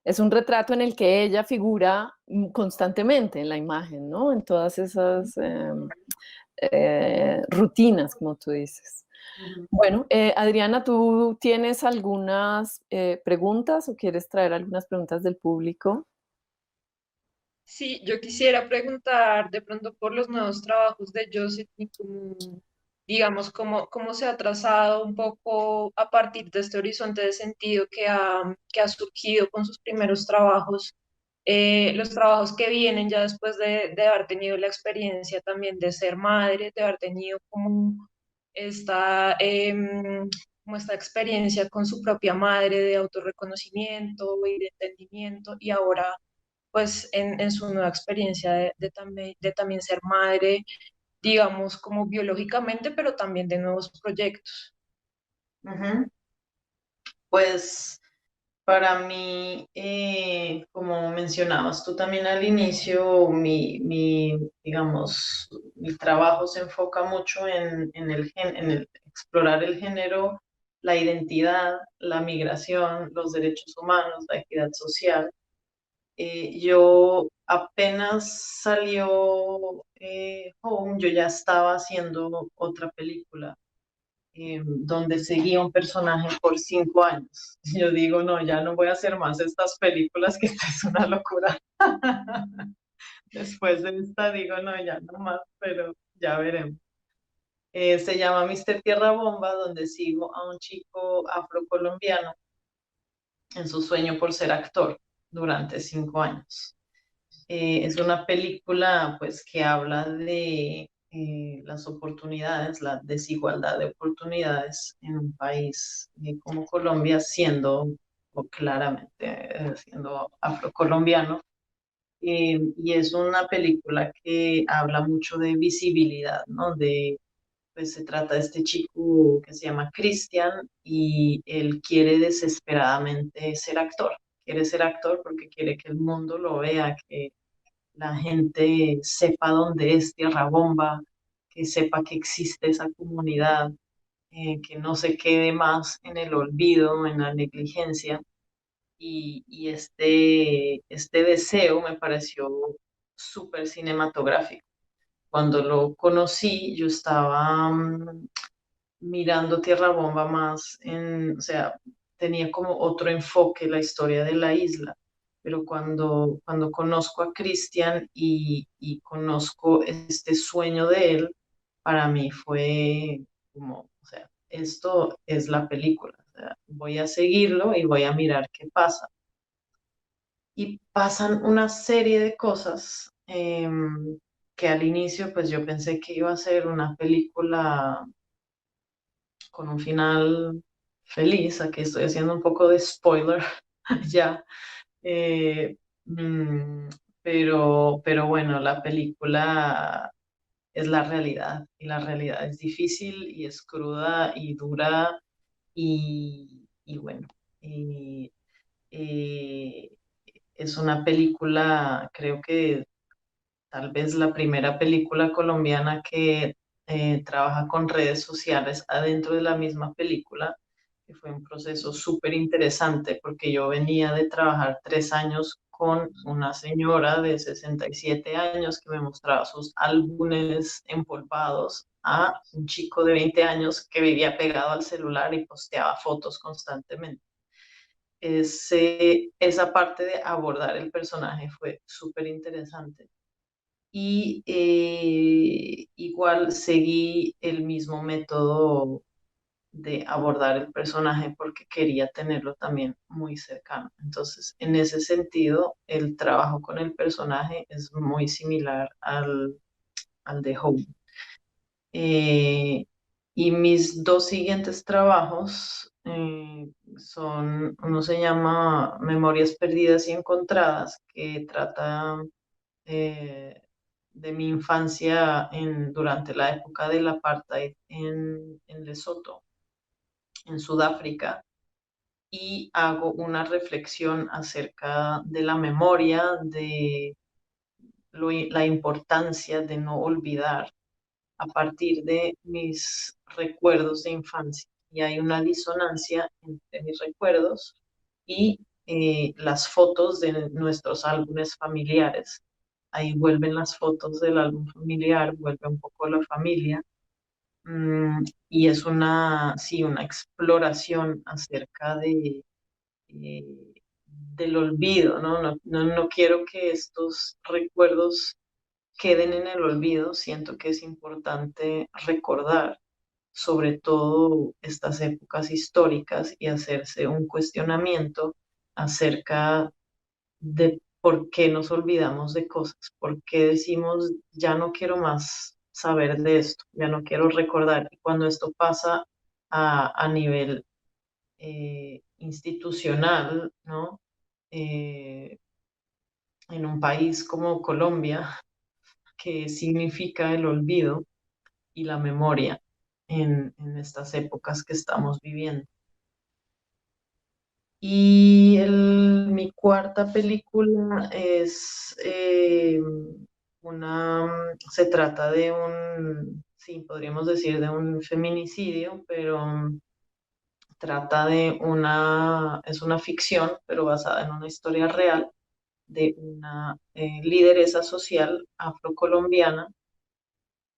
es un retrato en el que ella figura constantemente en la imagen, ¿no? En todas esas rutinas, como tú dices. Ujú. Bueno, Adriana, ¿tú tienes algunas preguntas o quieres traer algunas preguntas del público? Sí, yo quisiera preguntar de pronto por los nuevos trabajos de Joseph y digamos, cómo se ha trazado un poco a partir de este horizonte de sentido que ha surgido con sus primeros trabajos, los trabajos que vienen ya después de haber tenido la experiencia también de ser madre, de haber tenido esta, em, como esta experiencia con su propia madre de autorreconocimiento y de entendimiento y ahora pues en su nueva experiencia de también ser madre, digamos, como biológicamente, pero también de nuevos proyectos. Ujú. Pues para mí, como mencionabas tú también al inicio, digamos, mi trabajo se enfoca mucho en el explorar el género, la identidad, la migración, los derechos humanos, la equidad social. Yo apenas salió Home, yo ya estaba haciendo otra película donde seguía un personaje por 5 años. Yo digo, no, ya no voy a hacer más estas películas, que esta es una locura. Después de esta digo, no, ya no más, pero ya veremos. Se llama Mr. Tierra Bomba, donde sigo a un chico afrocolombiano en su sueño por ser actor durante 5 años. Es una película pues que habla de las oportunidades, la desigualdad de oportunidades en un país como Colombia, siendo o claramente siendo afrocolombiano. Y es una película que habla mucho de visibilidad, ¿no? Pues se trata de este chico que se llama Christian y él quiere desesperadamente ser actor. Quiere ser actor porque quiere que el mundo lo vea, que la gente sepa dónde es Tierra Bomba, que sepa que existe esa comunidad, que no se quede más en el olvido, en la negligencia. Y este deseo me pareció súper cinematográfico. Cuando lo conocí, yo estaba mirando Tierra Bomba más o sea, tenía como otro enfoque la historia de la isla, pero cuando conozco a Cristian y conozco este sueño de él, para mí fue como, o sea, esto es la película, o sea, voy a seguirlo y voy a mirar qué pasa. Y pasan una serie de cosas que al inicio pues yo pensé que iba a ser una película con un final feliz. Aquí estoy haciendo un poco de spoiler ya. Eh, mm, pero bueno, la película es la realidad y la realidad es difícil y es cruda y dura y bueno, y, eh, es una película, creo que tal vez la primera película colombiana que trabaja con redes sociales adentro de la misma película, que fue un proceso súper interesante porque yo venía de trabajar 3 años con una señora de 67 años que me mostraba sus álbumes empolvados a un chico de 20 años que vivía pegado al celular y posteaba fotos constantemente. Esa parte de abordar el personaje fue súper interesante y igual seguí el mismo método de abordar el personaje porque quería tenerlo también muy cercano. Entonces, en ese sentido, el trabajo con el personaje es muy similar al de Hope. Eh, y mis dos siguientes trabajos uno se llama Memorias Perdidas y Encontradas, que trata eh, de mi infancia durante la época del apartheid en Lesoto, en Sudáfrica, y hago una reflexión acerca de la memoria, la importancia de no olvidar a partir de mis recuerdos de infancia. Y hay una disonancia entre mis recuerdos y las fotos de nuestros álbumes familiares. Ahí vuelven las fotos del álbum familiar, vuelve un poco la familia. Y es una, sí, una exploración acerca eh, del olvido, ¿no? No quiero que estos recuerdos queden en el olvido. Siento que es importante recordar sobre todo estas épocas históricas y hacerse un cuestionamiento acerca de por qué nos olvidamos de cosas, por qué decimos, ya no quiero más saber de esto, ya no quiero recordar. Y cuando esto pasa a nivel institucional, ¿no? Eh, en un país como Colombia, que significa el olvido y la memoria en estas épocas que estamos viviendo. Y mi cuarta película es se trata de sí, podríamos decir de un feminicidio, pero trata de es una ficción, pero basada en una historia real de una lideresa social afrocolombiana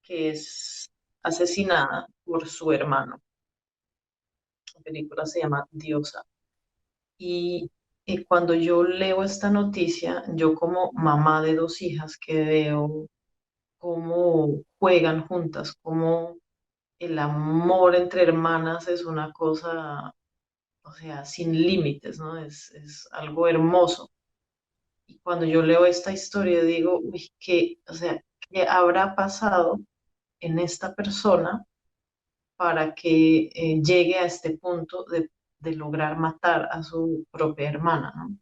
que es asesinada por su hermano. La película se llama Diosa. Y cuando yo leo esta noticia, yo como mamá de dos hijas que veo cómo juegan juntas, cómo el amor entre hermanas es una cosa, o sea, sin límites, ¿no? Es algo hermoso. Y cuando yo leo esta historia, digo, uy, o sea, ¿qué habrá pasado en esta persona para que llegue a este punto de lograr matar a su propia hermana, ¿no?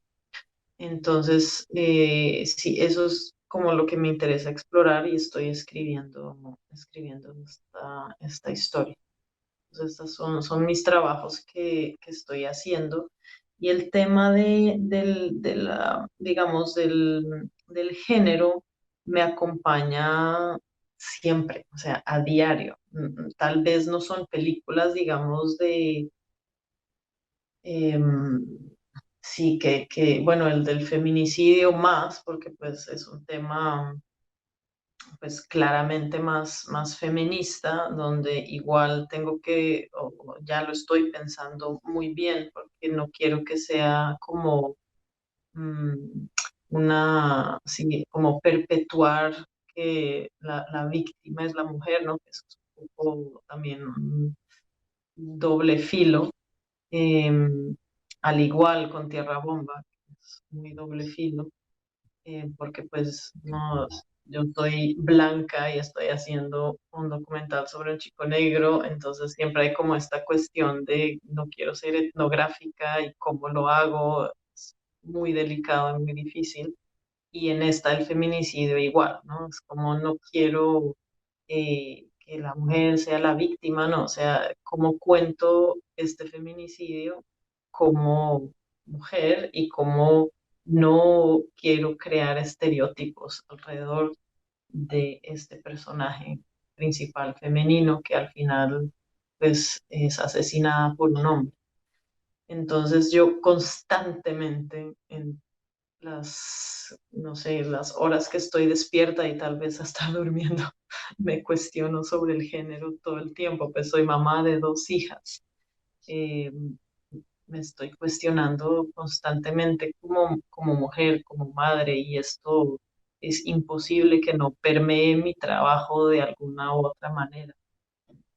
Entonces, sí, eso es como lo que me interesa explorar y estoy escribiendo esta historia. Entonces, estos son mis trabajos que estoy haciendo. Y el tema digamos, del género me acompaña siempre, o sea, a diario. Tal vez no son películas, digamos, em, sí, bueno, el del feminicidio más, porque pues es un tema pues claramente más feminista, donde igual tengo o ya lo estoy pensando muy bien, porque no quiero que sea como mm, sí, como perpetuar que la víctima es la mujer, ¿no? Que es un poco también un doble filo. Al igual con Tierra Bomba, que es muy doble filo, porque pues no, yo soy blanca y estoy haciendo un documental sobre un chico negro, entonces siempre hay como esta cuestión de no quiero ser etnográfica y cómo lo hago, es muy delicado, muy difícil. Y en esta el feminicidio igual, ¿no? Es como no quiero que la mujer sea la víctima, no, o sea, cómo cuento este feminicidio como mujer y cómo no quiero crear estereotipos alrededor de este personaje principal femenino que al final pues es asesinada por un hombre. Entonces yo constantemente en no sé, las horas que estoy despierta y tal vez hasta durmiendo, me cuestiono sobre el género todo el tiempo, pues soy mamá de dos hijas. Eh, Me estoy cuestionando constantemente como mujer, como madre, y esto es imposible que no permee mi trabajo de alguna u otra manera.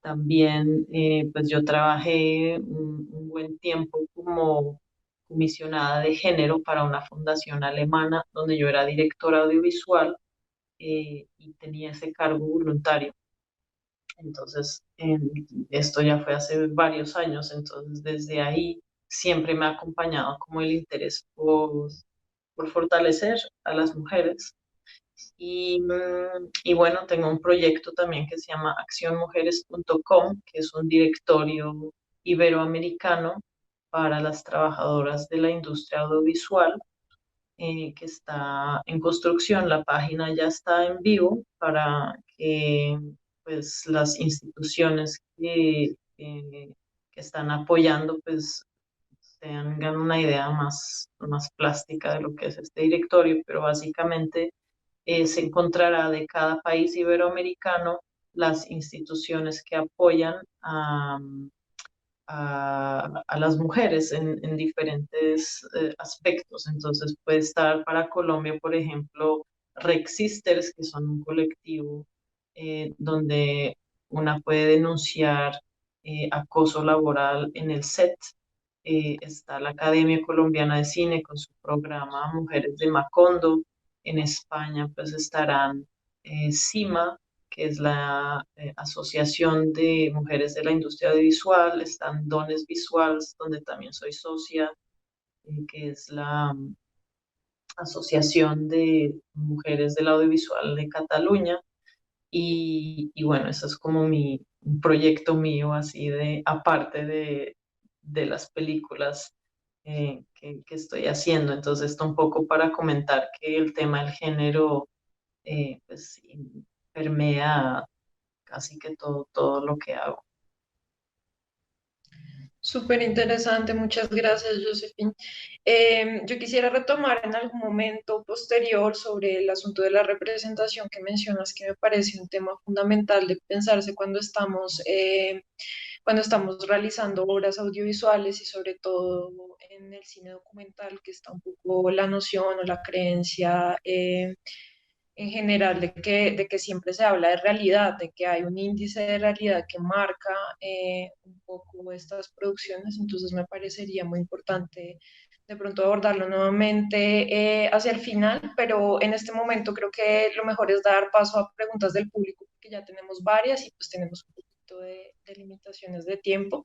También, pues yo trabajé un buen tiempo como comisionada de género para una fundación alemana donde yo era directora audiovisual y tenía ese cargo voluntario. Entonces, esto ya fue hace varios años, entonces desde ahí siempre me ha acompañado como el interés por fortalecer a las mujeres. Y bueno, tengo un proyecto también que se llama accionmujeres.com, que es un directorio iberoamericano para las trabajadoras de la industria audiovisual. que está en construcción. La página ya está en vivo para que pues, las instituciones que están apoyando pues, tengan una idea más plástica de lo que es este directorio, pero básicamente se encontrará de cada país iberoamericano las instituciones que apoyan a las mujeres en diferentes aspectos. Entonces puede estar para Colombia, por ejemplo, Rex Sisters, que son un colectivo donde una puede denunciar acoso laboral en el set. Está la Academia Colombiana de Cine con su programa Mujeres de Macondo. En España pues estarán CIMA, que es la Asociación de Mujeres de la Industria Audiovisual. Están Dones Visuals, donde también soy socia, que es la Asociación de Mujeres del Audiovisual de Cataluña. Y bueno, eso es como un proyecto mío, así de, aparte de las películas que estoy haciendo. Entonces, esto un poco para comentar que el tema del género pues, sí, permea casi que todo lo que hago. Súper interesante, muchas gracias, Josephine. Yo quisiera retomar en algún momento posterior sobre el asunto de la representación que mencionas, que me parece un tema fundamental de pensarse cuando estamos realizando obras audiovisuales y sobre todo en el cine documental, que está un poco la noción o la creencia. En general de que siempre se habla de realidad, de que hay un índice de realidad que marca un poco estas producciones, entonces me parecería muy importante de pronto abordarlo nuevamente hacia el final, pero en este momento creo que lo mejor es dar paso a preguntas del público, porque ya tenemos varias y pues tenemos un poquito de limitaciones de tiempo.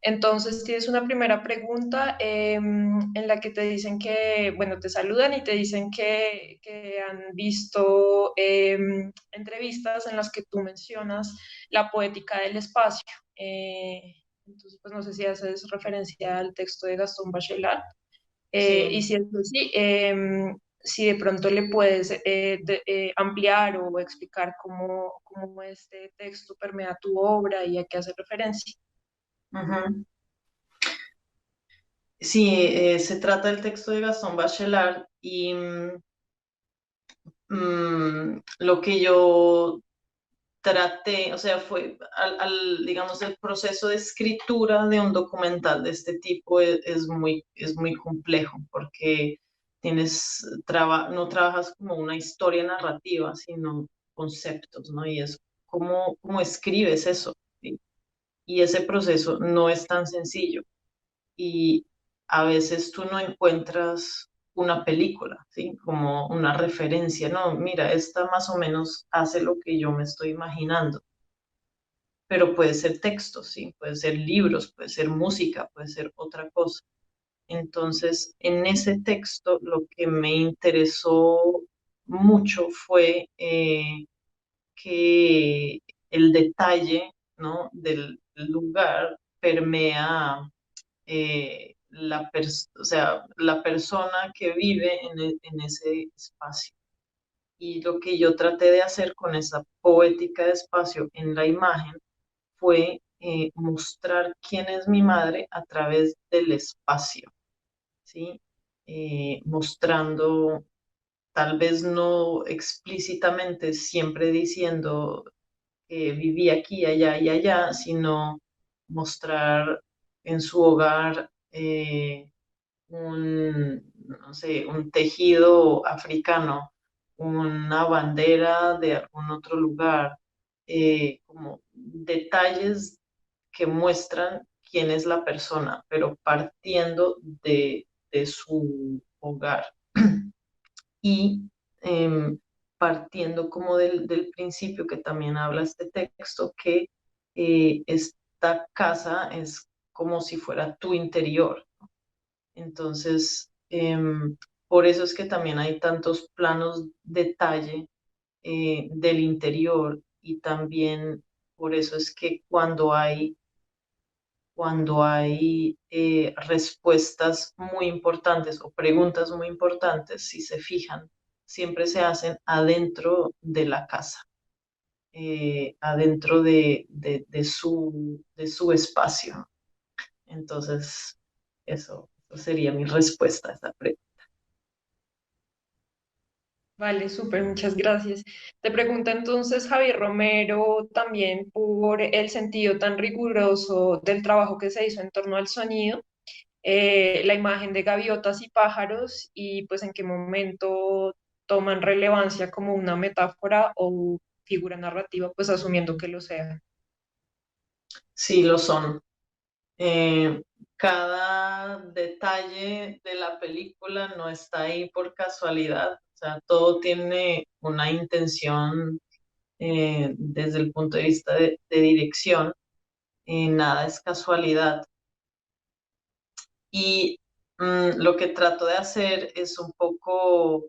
Entonces tienes una primera pregunta en la que te dicen que, bueno, te saludan y te dicen que han visto entrevistas en las que tú mencionas la poética del espacio. Entonces, pues no sé si haces referencia al texto de Gastón Bachelard. Y Sí. si es así, si de pronto le puedes ampliar o explicar cómo este texto permea tu obra y a qué hace referencia. Ujú. Sí, se trata del texto de Gastón Bachelard y lo que yo traté, o sea, fue digamos, el proceso de escritura de un documental de este tipo es muy complejo porque no trabajas como una historia narrativa, sino conceptos, ¿no? Y es cómo escribes eso, ¿sí? Y ese proceso no es tan sencillo y a veces tú no encuentras una película, ¿sí? Como una referencia, no, mira, esta más o menos hace lo que yo me estoy imaginando, pero puede ser texto, ¿sí? Puede ser libros, puede ser música, puede ser otra cosa. Entonces, en ese texto lo que me interesó mucho fue que el detalle, ¿no? del lugar permea o sea, la persona que vive en ese espacio. Y lo que yo traté de hacer con esa poética de espacio en la imagen fue mostrar quién es mi madre a través del espacio, ¿sí? Mostrando, tal vez no explícitamente, siempre diciendo que vivía aquí, allá y allá, sino mostrar en su hogar no sé, un tejido africano, una bandera de algún otro lugar, como detalles que muestran quién es la persona, pero partiendo de su hogar y partiendo como del principio que también habla este texto, que esta casa es como si fuera tu interior. Entonces, por eso es que también hay tantos planos detalle del interior y también por eso es que cuando hay cuando hay respuestas muy importantes o preguntas muy importantes, si se fijan, siempre se hacen adentro de la casa, adentro de su espacio. Entonces, eso sería mi respuesta a esta pregunta. Vale, súper, muchas gracias. Te pregunta entonces Javier Romero también por el sentido tan riguroso del trabajo que se hizo en torno al sonido, la imagen de gaviotas y pájaros y pues en qué momento toman relevancia como una metáfora o figura narrativa, pues asumiendo que lo sea. Sí, lo son. Eh, Cada detalle de la película no está ahí por casualidad, o sea, todo tiene una intención desde el punto de vista de dirección, nada es casualidad. Y lo que trato de hacer es un poco,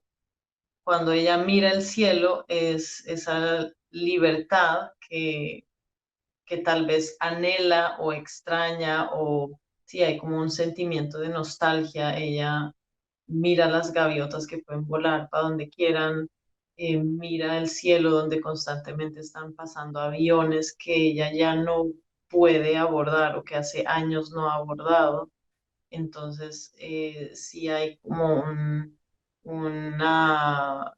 cuando ella mira el cielo, es esa libertad que tal vez anhela o extraña o si hay como un sentimiento de nostalgia. Ella mira las gaviotas que pueden volar para donde quieran, mira el cielo donde constantemente están pasando aviones que ella ya no puede abordar o que hace años no ha abordado. Entonces, sí hay como una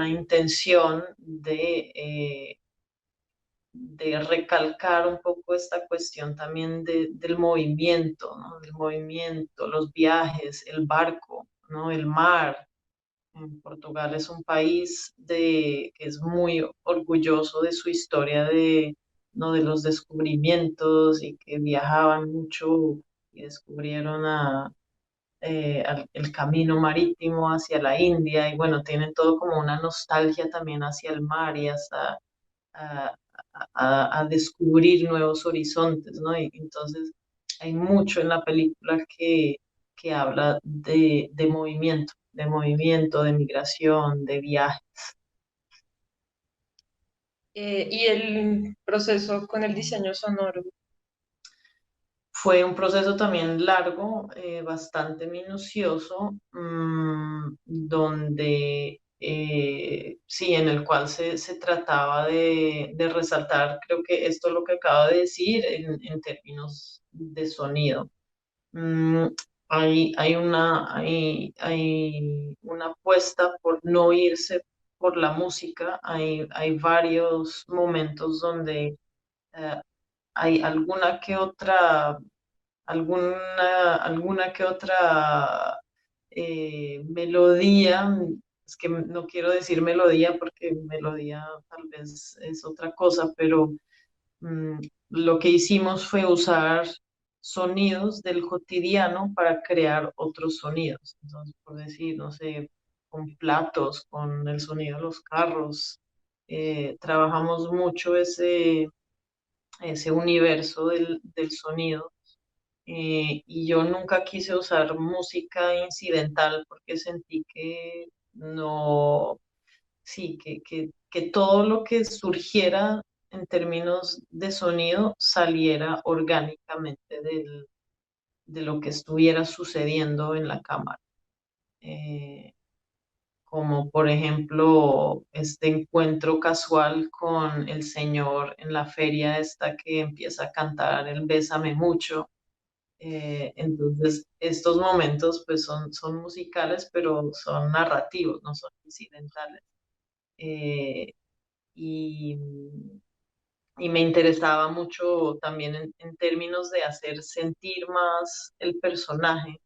intención de recalcar un poco esta cuestión también del movimiento, ¿no? Del movimiento, los viajes, el barco, ¿no? El mar. Portugal es un país que es muy orgulloso de su historia ¿no? De los descubrimientos y que viajaban mucho y descubrieron el camino marítimo hacia la India y bueno, tienen todo como una nostalgia también hacia el mar y hasta a, a descubrir nuevos horizontes, ¿no? Y entonces hay mucho en la película que habla de movimiento, de migración, de viaje. Y el proceso con el diseño sonoro. Fue un proceso también largo, bastante minucioso, donde sí, en el cual se trataba de resaltar, creo que esto es lo que acabo de decir en términos de sonido. Mm, hay una apuesta por no irse por la música, hay varios momentos donde eh, hay alguna que otra melodía, es que no quiero decir melodía porque melodía tal vez es otra cosa, pero mm, lo que hicimos fue usar sonidos del cotidiano para crear otros sonidos. Entonces, por decir, no sé, con platos, con el sonido de los carros, trabajamos mucho ese universo del sonido. Y yo nunca quise usar música incidental porque sentí que no, sí, que todo lo que surgiera en términos de sonido saliera orgánicamente de lo que estuviera sucediendo en la cámara. Eh, Como por ejemplo este encuentro casual con el señor en la feria esta que empieza a cantar el Bésame mucho. Entonces, estos momentos pues son musicales, pero son narrativos, no son incidentales. Eh, y, y me interesaba mucho también en términos de hacer sentir más el personaje,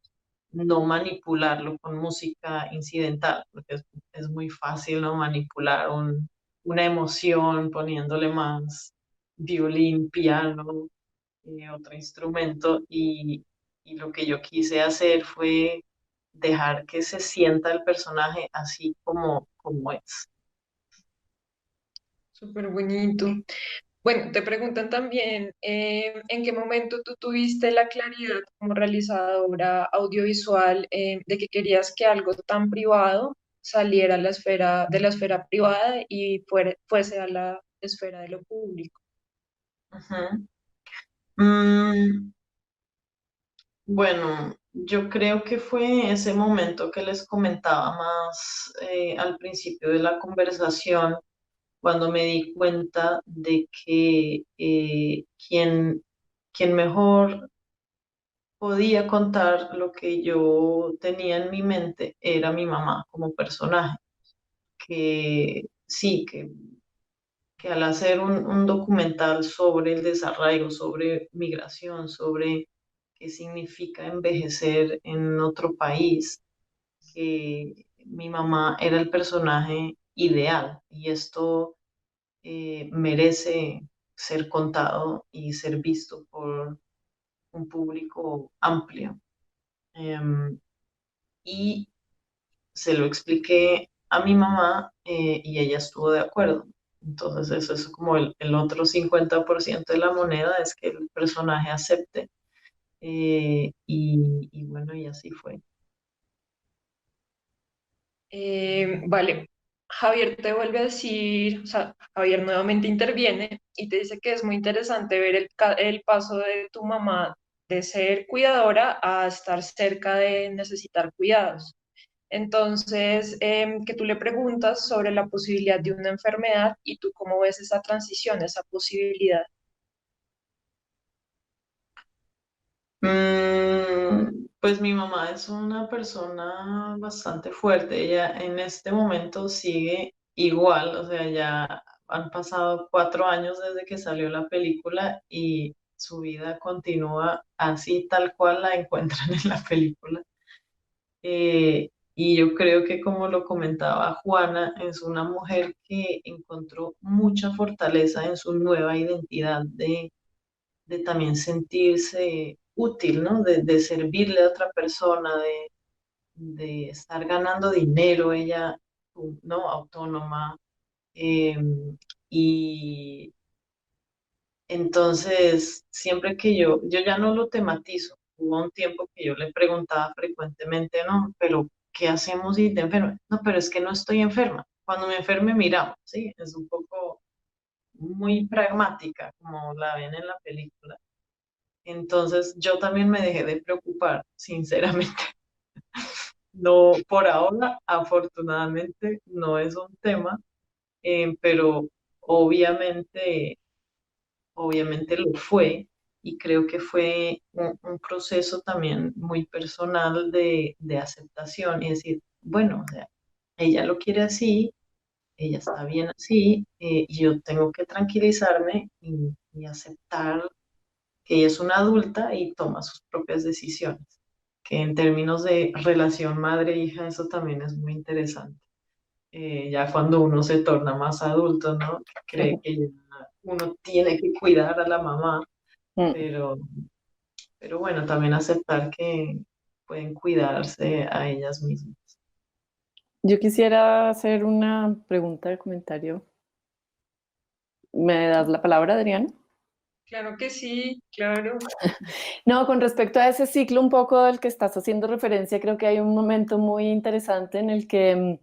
no manipularlo con música incidental, porque es muy fácil, ¿no? Manipular una emoción poniéndole más violín, piano, otro instrumento y lo que yo quise hacer fue dejar que se sienta el personaje así como es. Súper bonito. Bueno, te preguntan también, ¿en qué momento tú tuviste la claridad como realizadora audiovisual de que querías que algo tan privado saliera a la esfera, de la esfera privada y fuese a la esfera de lo público? Ujú. Mm, bueno, yo creo que fue ese momento que les comentaba más al principio de la conversación, cuando me di cuenta de que quien mejor podía contar lo que yo tenía en mi mente era mi mamá como personaje, que sí, que al hacer un documental sobre el desarraigo, sobre migración, sobre qué significa envejecer en otro país, que mi mamá era el personaje ideal y esto merece ser contado y ser visto por un público amplio. Em, y se lo expliqué a mi mamá y ella estuvo de acuerdo. Entonces eso es como el otro 50% de la moneda, es que el personaje acepte. Y bueno, y así fue. Vale, Javier te vuelve a decir, o sea, Javier nuevamente interviene y te dice que es muy interesante ver el paso de tu mamá de ser cuidadora a estar cerca de necesitar cuidados. Entonces, que tú le preguntas sobre la posibilidad de una enfermedad y tú cómo ves esa transición, esa posibilidad. Pues mi mamá es una persona bastante fuerte. Ella en este momento sigue igual, o sea, ya han pasado 4 años desde que salió la película y su vida continúa así tal cual la encuentran en la película. Y yo creo que como lo comentaba Juana, es una mujer que encontró mucha fortaleza en su nueva identidad de también sentirse útil, ¿no? De servirle a otra persona, de estar ganando dinero, ella, ¿no? Autónoma. eh, y entonces, siempre que yo ya no lo tematizo, hubo un tiempo que yo le preguntaba frecuentemente, no, pero ¿qué hacemos si te enfermas? No, pero es que no estoy enferma. Cuando me enferme, miramos, ¿sí? Es un poco muy pragmática, como la ven en la película. Entonces yo también me dejé de preocupar, sinceramente. No, por ahora, afortunadamente, no es un tema, pero obviamente, obviamente lo fue y creo que fue un proceso también muy personal de aceptación y decir, bueno, o sea, ella lo quiere así, ella está bien así, y yo tengo que tranquilizarme y aceptar que ella es una adulta y toma sus propias decisiones, que en términos de relación madre-hija eso también es muy interesante. Ya cuando uno se torna más adulto, ¿no? Cree que ya uno tiene que cuidar a la mamá, Mm. pero, pero bueno, también aceptar que pueden cuidarse a ellas mismas. Yo quisiera hacer una pregunta de comentario. ¿Me das la palabra, Adrián? Claro que sí, claro. No, con respecto a ese ciclo un poco del que estás haciendo referencia, creo que hay un momento muy interesante en el que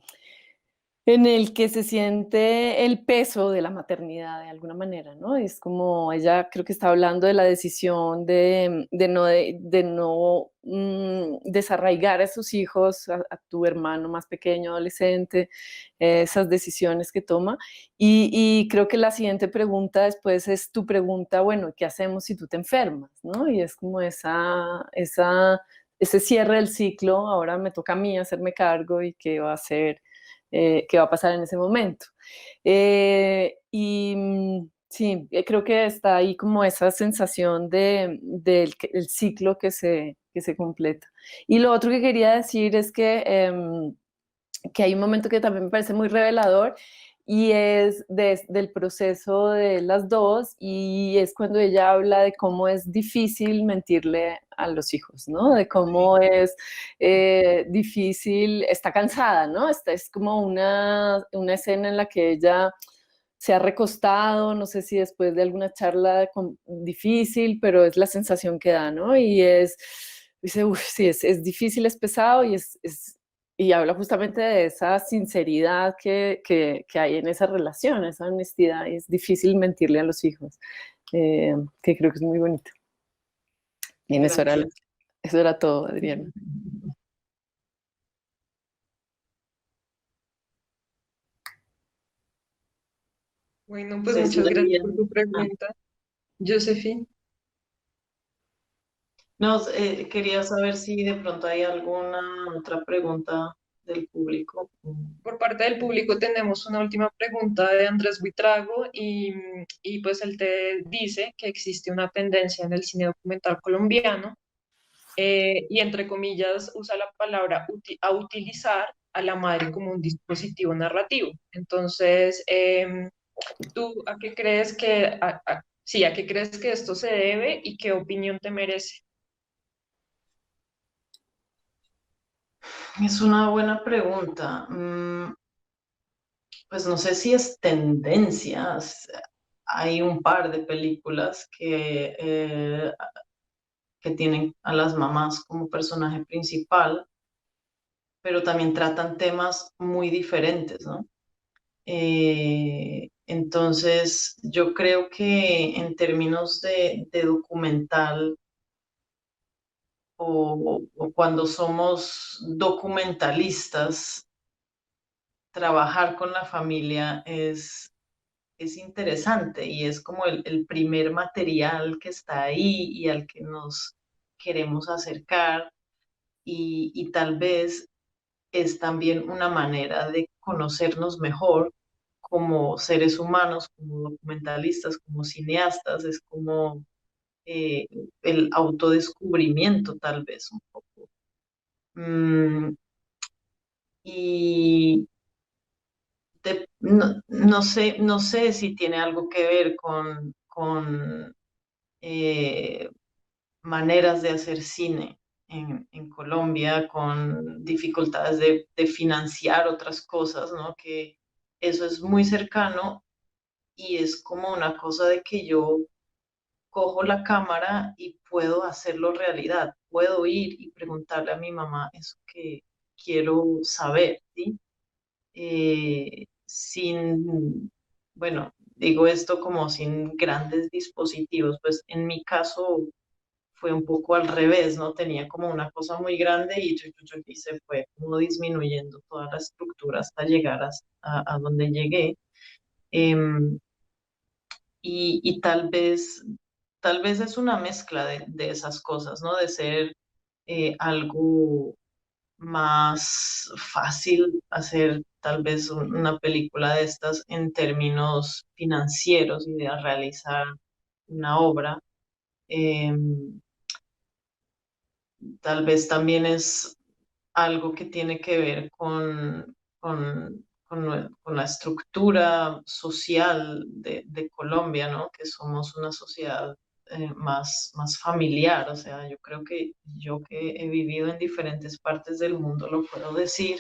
se siente el peso de la maternidad de alguna manera, ¿no? Es como ella creo que está hablando de la decisión de no desarraigar a sus hijos, a tu hermano más pequeño, adolescente, esas decisiones que toma. Y creo que la siguiente pregunta después es tu pregunta, bueno, ¿qué hacemos si tú te enfermas? ¿No? Y es como ese cierre del ciclo, ahora me toca a mí hacerme cargo y qué va a hacer qué va a pasar en ese momento. Sí, creo que está ahí como esa sensación del el ciclo que se completa. Y lo otro que quería decir es que hay un momento que también me parece muy revelador y es del proceso de las dos y es cuando ella habla de cómo es difícil mentirle a los hijos, ¿no? De cómo es difícil, está cansada, ¿no? Esta es como una escena en la que ella se ha recostado, no sé si después de alguna charla difícil, pero es la sensación que da, ¿no? Dice, uff, sí, es difícil, es pesado y habla justamente de esa sinceridad que hay en esa relación, esa honestidad, y es difícil mentirle a los hijos, que creo que es muy bonito. Bien, Gracias. eso era todo, Adriana. Bueno, pues muchas gracias Cecilia. por tu Ah, pregunta, Josephine. no, quería saber si de pronto hay alguna otra pregunta del público. Por parte del público tenemos una última pregunta de Andrés Buitrago y pues él te dice que existe una tendencia en el cine documental colombiano y entre comillas usa la palabra a utilizar a la madre como un dispositivo narrativo. Entonces, ¿tú a qué crees sí, a qué crees que esto se debe y qué opinión te merece? Es una buena pregunta. Pues no sé si es tendencias. Hay un par de películas que tienen a las mamás como personaje principal, pero también tratan temas muy diferentes, ¿no? Entonces, yo creo que en términos de documental o cuando somos documentalistas, trabajar con la familia es interesante y es como el primer material que está ahí y al que nos queremos acercar y tal vez es también una manera de conocernos mejor como seres humanos, como documentalistas, como cineastas, es como eh, el autodescubrimiento tal vez un poco. Mm, y no sé si tiene algo que ver con eh, maneras de hacer cine en Colombia, con dificultades de financiar otras cosas, ¿no? Que eso es muy cercano y es como una cosa de que yo cojo la cámara y puedo hacerlo realidad, puedo ir y preguntarle a mi mamá eso que quiero saber, ¿sí? Bueno, digo esto como sin grandes dispositivos, pues en mi caso fue un poco al revés, ¿no? Tenía como una cosa muy grande y se fue como disminuyendo toda la estructura hasta llegar a donde llegué. Em, y tal vez es una mezcla de esas cosas, ¿no? De ser algo más fácil hacer tal vez una película de estas en términos financieros y de realizar una obra. Em, Tal vez también es algo que tiene que ver con la estructura social de Colombia, ¿no? Que somos una sociedad más familiar. O sea, yo creo que yo que he vivido en diferentes partes del mundo lo puedo decir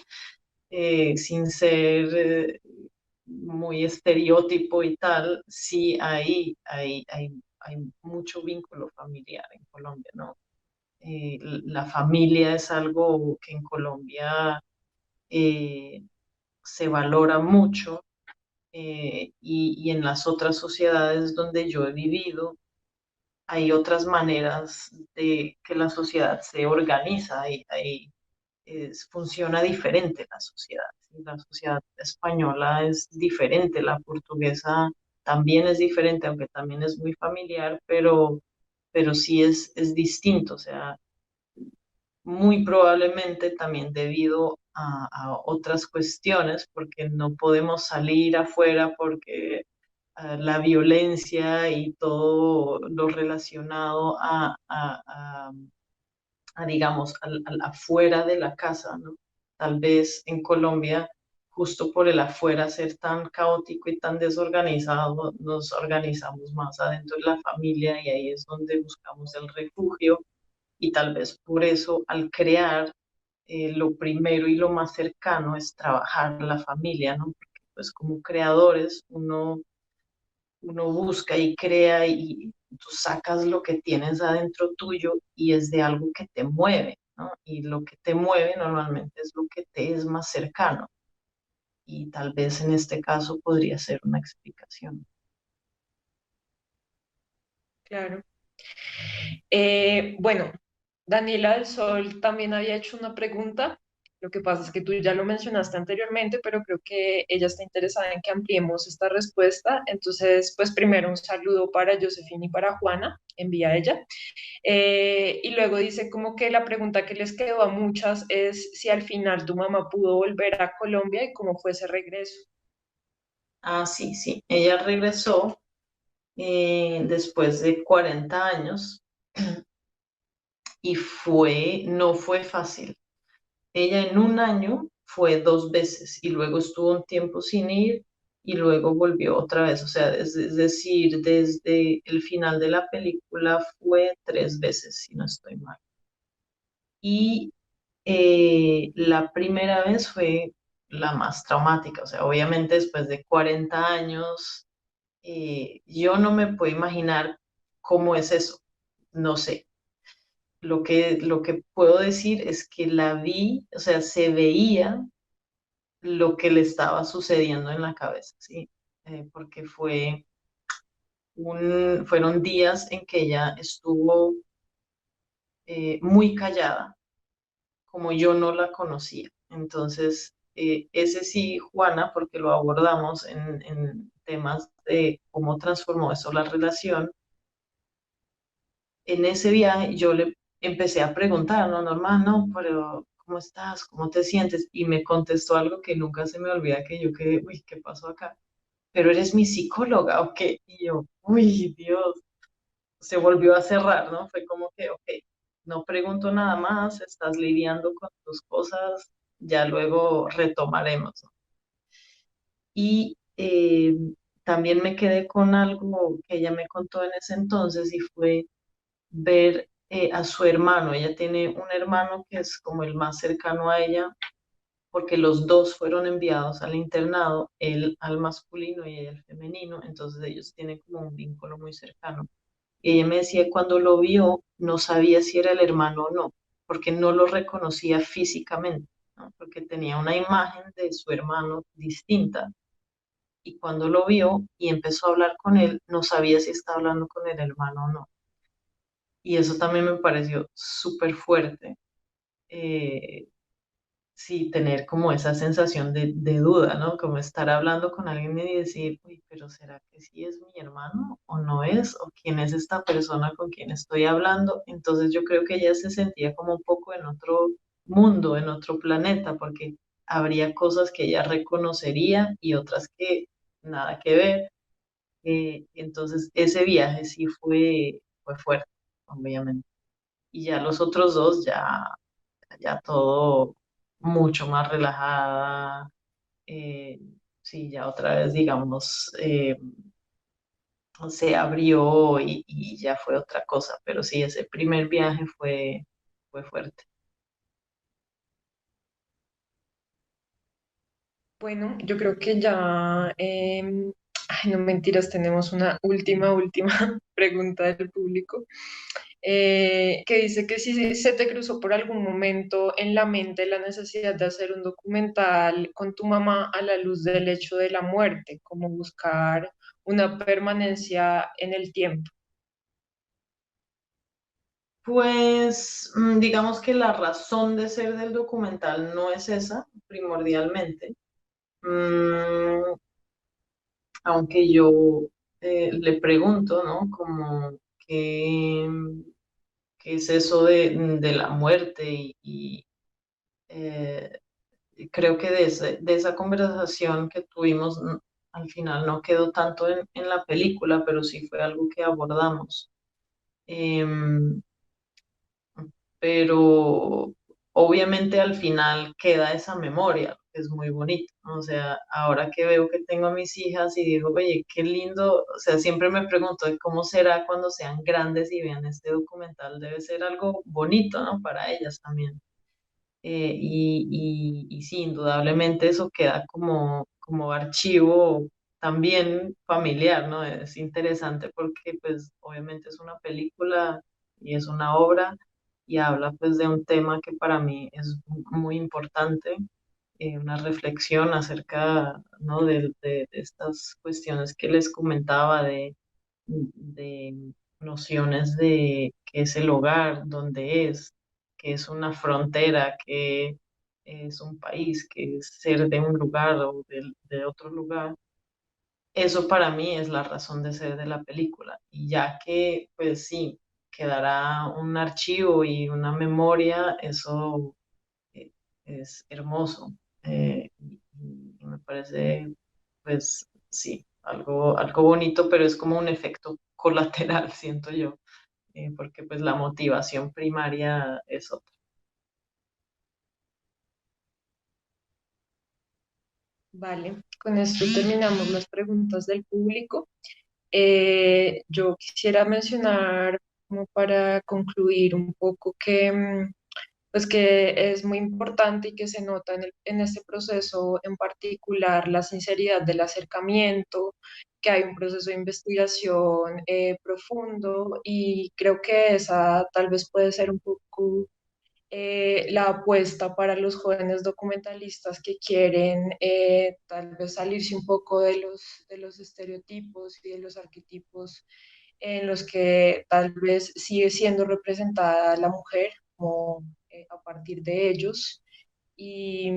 sin ser muy estereotipo y tal, sí hay mucho vínculo familiar en Colombia, ¿no? La familia es algo que en Colombia eh, se valora mucho y en las otras sociedades donde yo he vivido hay otras maneras de que la sociedad se organiza, funciona diferente la sociedad. ¿Sí? La sociedad española es diferente, la portuguesa también es diferente, aunque también es muy familiar, pero sí es distinto, o sea, muy probablemente también debido a otras cuestiones, porque no podemos salir afuera porque la violencia y todo lo relacionado digamos, afuera de la casa, ¿no? Tal vez en Colombia, justo por el afuera ser tan caótico y tan desorganizado, nos organizamos más adentro de la familia y ahí es donde buscamos el refugio y tal vez por eso al crear lo primero y lo más cercano es trabajar la familia, ¿no? Porque pues como creadores uno busca y crea y tú sacas lo que tienes adentro tuyo y es de algo que te mueve, ¿no? Y lo que te mueve normalmente es lo que te es más cercano y tal vez en este caso podría ser una explicación. Claro. Bueno, Daniela del Sol también había hecho una pregunta. Lo que pasa es que tú ya lo mencionaste anteriormente, pero creo que ella está interesada en que ampliemos esta respuesta. Entonces, pues primero un saludo para Josefina y para Juana, envía ella. Y luego dice como que la pregunta que les quedó a muchas es si al final tu mamá pudo volver a Colombia y cómo fue ese regreso. Ah, sí, sí. Ella regresó después de 40 años y no fue fácil. Ella en un año fue 2 veces y luego estuvo un tiempo sin ir y luego volvió otra vez. O sea, es decir, desde el final de la película fue 3 veces, si no estoy mal. Y la primera vez fue la más traumática. O sea, obviamente después de 40 años, yo no me puedo imaginar cómo es eso. No sé. Lo que puedo decir es que la vi, o sea, se veía lo que le estaba sucediendo en la cabeza, ¿sí? Porque fueron días en que ella estuvo muy callada, como yo no la conocía. Entonces, ese sí, Juana, porque lo abordamos en temas de cómo transformó eso la relación. En ese viaje yo le empecé a preguntar, no, normal, no, pero ¿cómo estás? ¿Cómo te sientes? Y me contestó algo que nunca se me olvida, que yo quedé, uy, ¿qué pasó acá? Pero eres mi psicóloga, ¿o qué? Y yo, uy, Dios, se volvió a cerrar, ¿no? Fue como que, ok, no pregunto nada más, estás lidiando con tus cosas, ya luego retomaremos, ¿no? Y también me quedé con algo que ella me contó en ese entonces y fue ver a su hermano. Ella tiene un hermano que es como el más cercano a ella, porque los dos fueron enviados al internado, él al masculino y ella al femenino, entonces ellos tienen como un vínculo muy cercano. Y ella me decía, cuando lo vio, no sabía si era el hermano o no, porque no lo reconocía físicamente, ¿no? Porque tenía una imagen de su hermano distinta. Y cuando lo vio y empezó a hablar con él, no sabía si estaba hablando con el hermano o no. Y eso también me pareció súper fuerte. eh, sí, tener como esa sensación de duda, ¿no? Como estar hablando con alguien y decir, uy, pero ¿será que sí es mi hermano o no es? ¿O quién es esta persona con quien estoy hablando? Entonces yo creo que ella se sentía como un poco en otro mundo, en otro planeta, porque habría cosas que ella reconocería y otras que nada que ver. Entonces ese viaje sí fue fuerte, obviamente. Y ya los otros dos ya todo mucho más relajada, eh, sí, ya otra vez, digamos, se abrió y ya fue otra cosa, pero sí, ese primer viaje fue fuerte. Bueno, yo creo que ya, ay, no mentiras, tenemos una última pregunta del público, que dice que si se te cruzó por algún momento en la mente la necesidad de hacer un documental con tu mamá a la luz del hecho de la muerte, como buscar una permanencia en el tiempo. Pues digamos que la razón de ser del documental no es esa, primordialmente. Mm, Aunque yo le pregunto, ¿no? Como qué, qué es eso de la muerte eh, creo que de esa conversación que tuvimos al final no quedó tanto en la película, pero sí fue algo que abordamos. Em, pero obviamente al final queda esa memoria, que es muy bonito, ¿no? O sea, ahora que veo que tengo a mis hijas y digo, oye, qué lindo, o sea, siempre me pregunto de cómo será cuando sean grandes y vean este documental, debe ser algo bonito, ¿no? Para ellas también. Y sí, indudablemente eso queda como archivo también familiar, ¿no? Es interesante porque pues obviamente es una película y es una obra y habla pues de un tema que para mí es muy importante, una reflexión acerca, ¿no? de estas cuestiones que les comentaba nociones de qué es el hogar, dónde es, qué es una frontera, qué es un país, qué es ser de un lugar o de otro lugar. Eso para mí es la razón de ser de la película. Y ya que, pues sí, quedará un archivo y una memoria, eso eh, es hermoso. Y me parece, pues sí, algo bonito, pero es como un efecto colateral, siento yo, porque pues la motivación primaria es otra. Vale, con esto terminamos las preguntas del público. Yo quisiera mencionar, como para concluir un poco, que, pues que es muy importante y que se nota en este proceso en particular la sinceridad del acercamiento, que hay un proceso de investigación profundo, y creo que esa tal vez puede ser un poco la apuesta para los jóvenes documentalistas que quieren tal vez salirse un poco de los estereotipos y de los arquetipos en los que tal vez sigue siendo representada la mujer, como a partir de ellos, y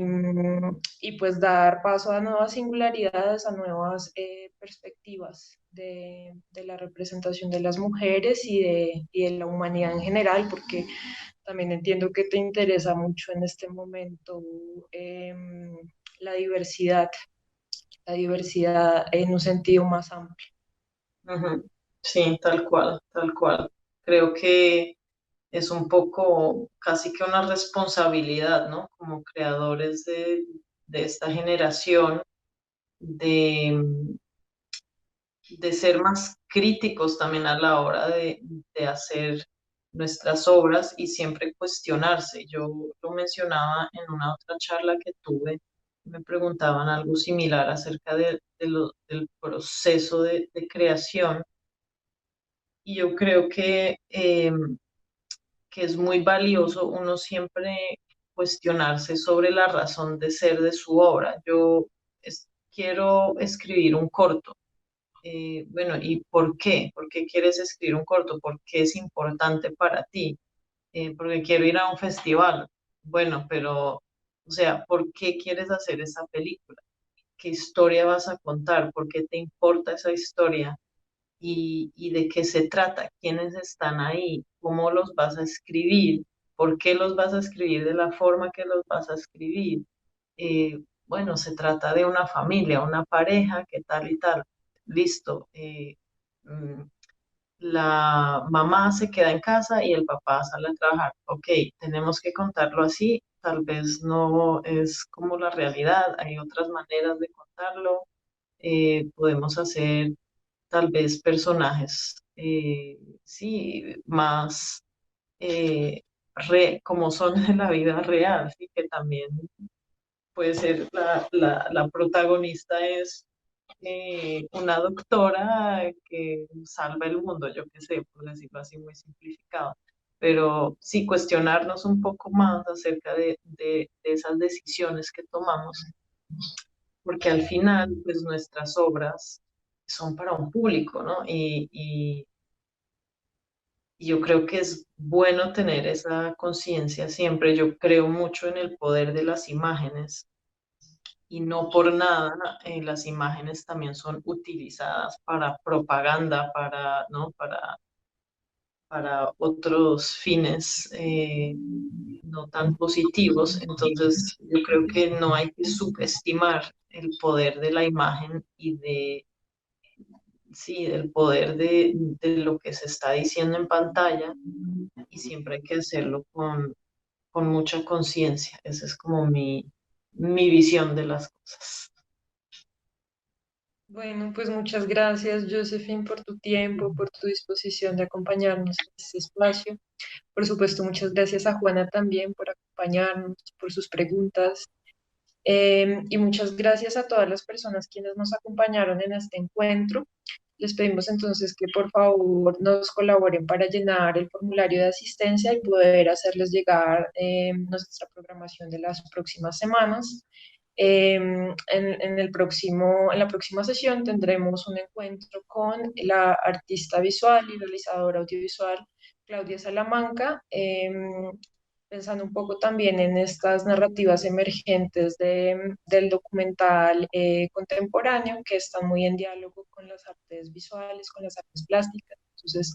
pues dar paso a nuevas singularidades, a nuevas perspectivas de la representación de las mujeres y de la humanidad en general, porque también entiendo que te interesa mucho en este momento la diversidad, la diversidad en un sentido más amplio. Ujú. Sí, tal cual, tal cual. Creo que es un poco casi que una responsabilidad, ¿no? Como creadores de esta generación, de, de ser más críticos también a la hora de hacer nuestras obras y siempre cuestionarse. Yo lo mencionaba en una otra charla que tuve, me preguntaban algo similar acerca del proceso de creación y yo creo que es muy valioso uno siempre cuestionarse sobre la razón de ser de su obra. Quiero escribir un corto. Bueno, ¿y por qué? ¿Por qué quieres escribir un corto? ¿Por qué es importante para ti? Porque quiero ir a un festival. Bueno, pero, o sea, ¿por qué quieres hacer esa película? ¿Qué historia vas a contar? ¿Por qué te importa esa historia? Y de qué se trata, quiénes están ahí, cómo los vas a escribir, por qué los vas a escribir de la forma que los vas a escribir. Bueno, se trata de una familia, una pareja, qué tal y tal. Listo. Mm, la mamá se queda en casa y el papá sale a trabajar. Ok, tenemos que contarlo así. Tal vez no es como la realidad, hay otras maneras de contarlo. Podemos hacer tal vez personajes, sí, más como son en la vida real, sí, que también puede ser la protagonista es una doctora que salva el mundo, yo qué sé, por decirlo así muy simplificado. Pero sí cuestionarnos un poco más acerca de esas decisiones que tomamos, porque al final, pues nuestras obras son para un público, ¿no? Y yo creo que es bueno tener esa conciencia siempre. Yo creo mucho en el poder de las imágenes y no por nada las imágenes también son utilizadas para propaganda, ¿no? Para otros fines no tan positivos. Entonces, yo creo que no hay que subestimar el poder de la imagen y sí, del poder de lo que se está diciendo en pantalla y siempre hay que hacerlo con mucha conciencia. Esa es como mi visión de las cosas. Bueno, pues muchas gracias, Josephine, por tu tiempo, por tu disposición de acompañarnos en este espacio. Por supuesto, muchas gracias a Juana también por acompañarnos, por sus preguntas. Y muchas gracias a todas las personas quienes nos acompañaron en este encuentro. Les pedimos entonces que por favor nos colaboren para llenar el formulario de asistencia y poder hacerles llegar nuestra programación de las próximas semanas. En la próxima sesión tendremos un encuentro con la artista visual y realizadora audiovisual Claudia Salamanca, pensando un poco también en estas narrativas emergentes del documental contemporáneo que están muy en diálogo con las artes visuales, con las artes plásticas. Entonces,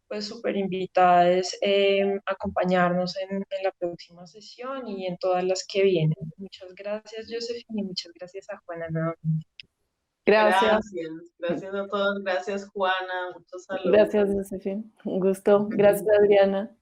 pues súper invitadas a acompañarnos en la próxima sesión y en todas las que vienen. Muchas gracias, Josefina, y muchas gracias a Juana nuevamente. Gracias. Gracias, gracias a todos, gracias Juana, muchos saludos. Gracias, Josefina. Un gusto. Gracias, Adriana.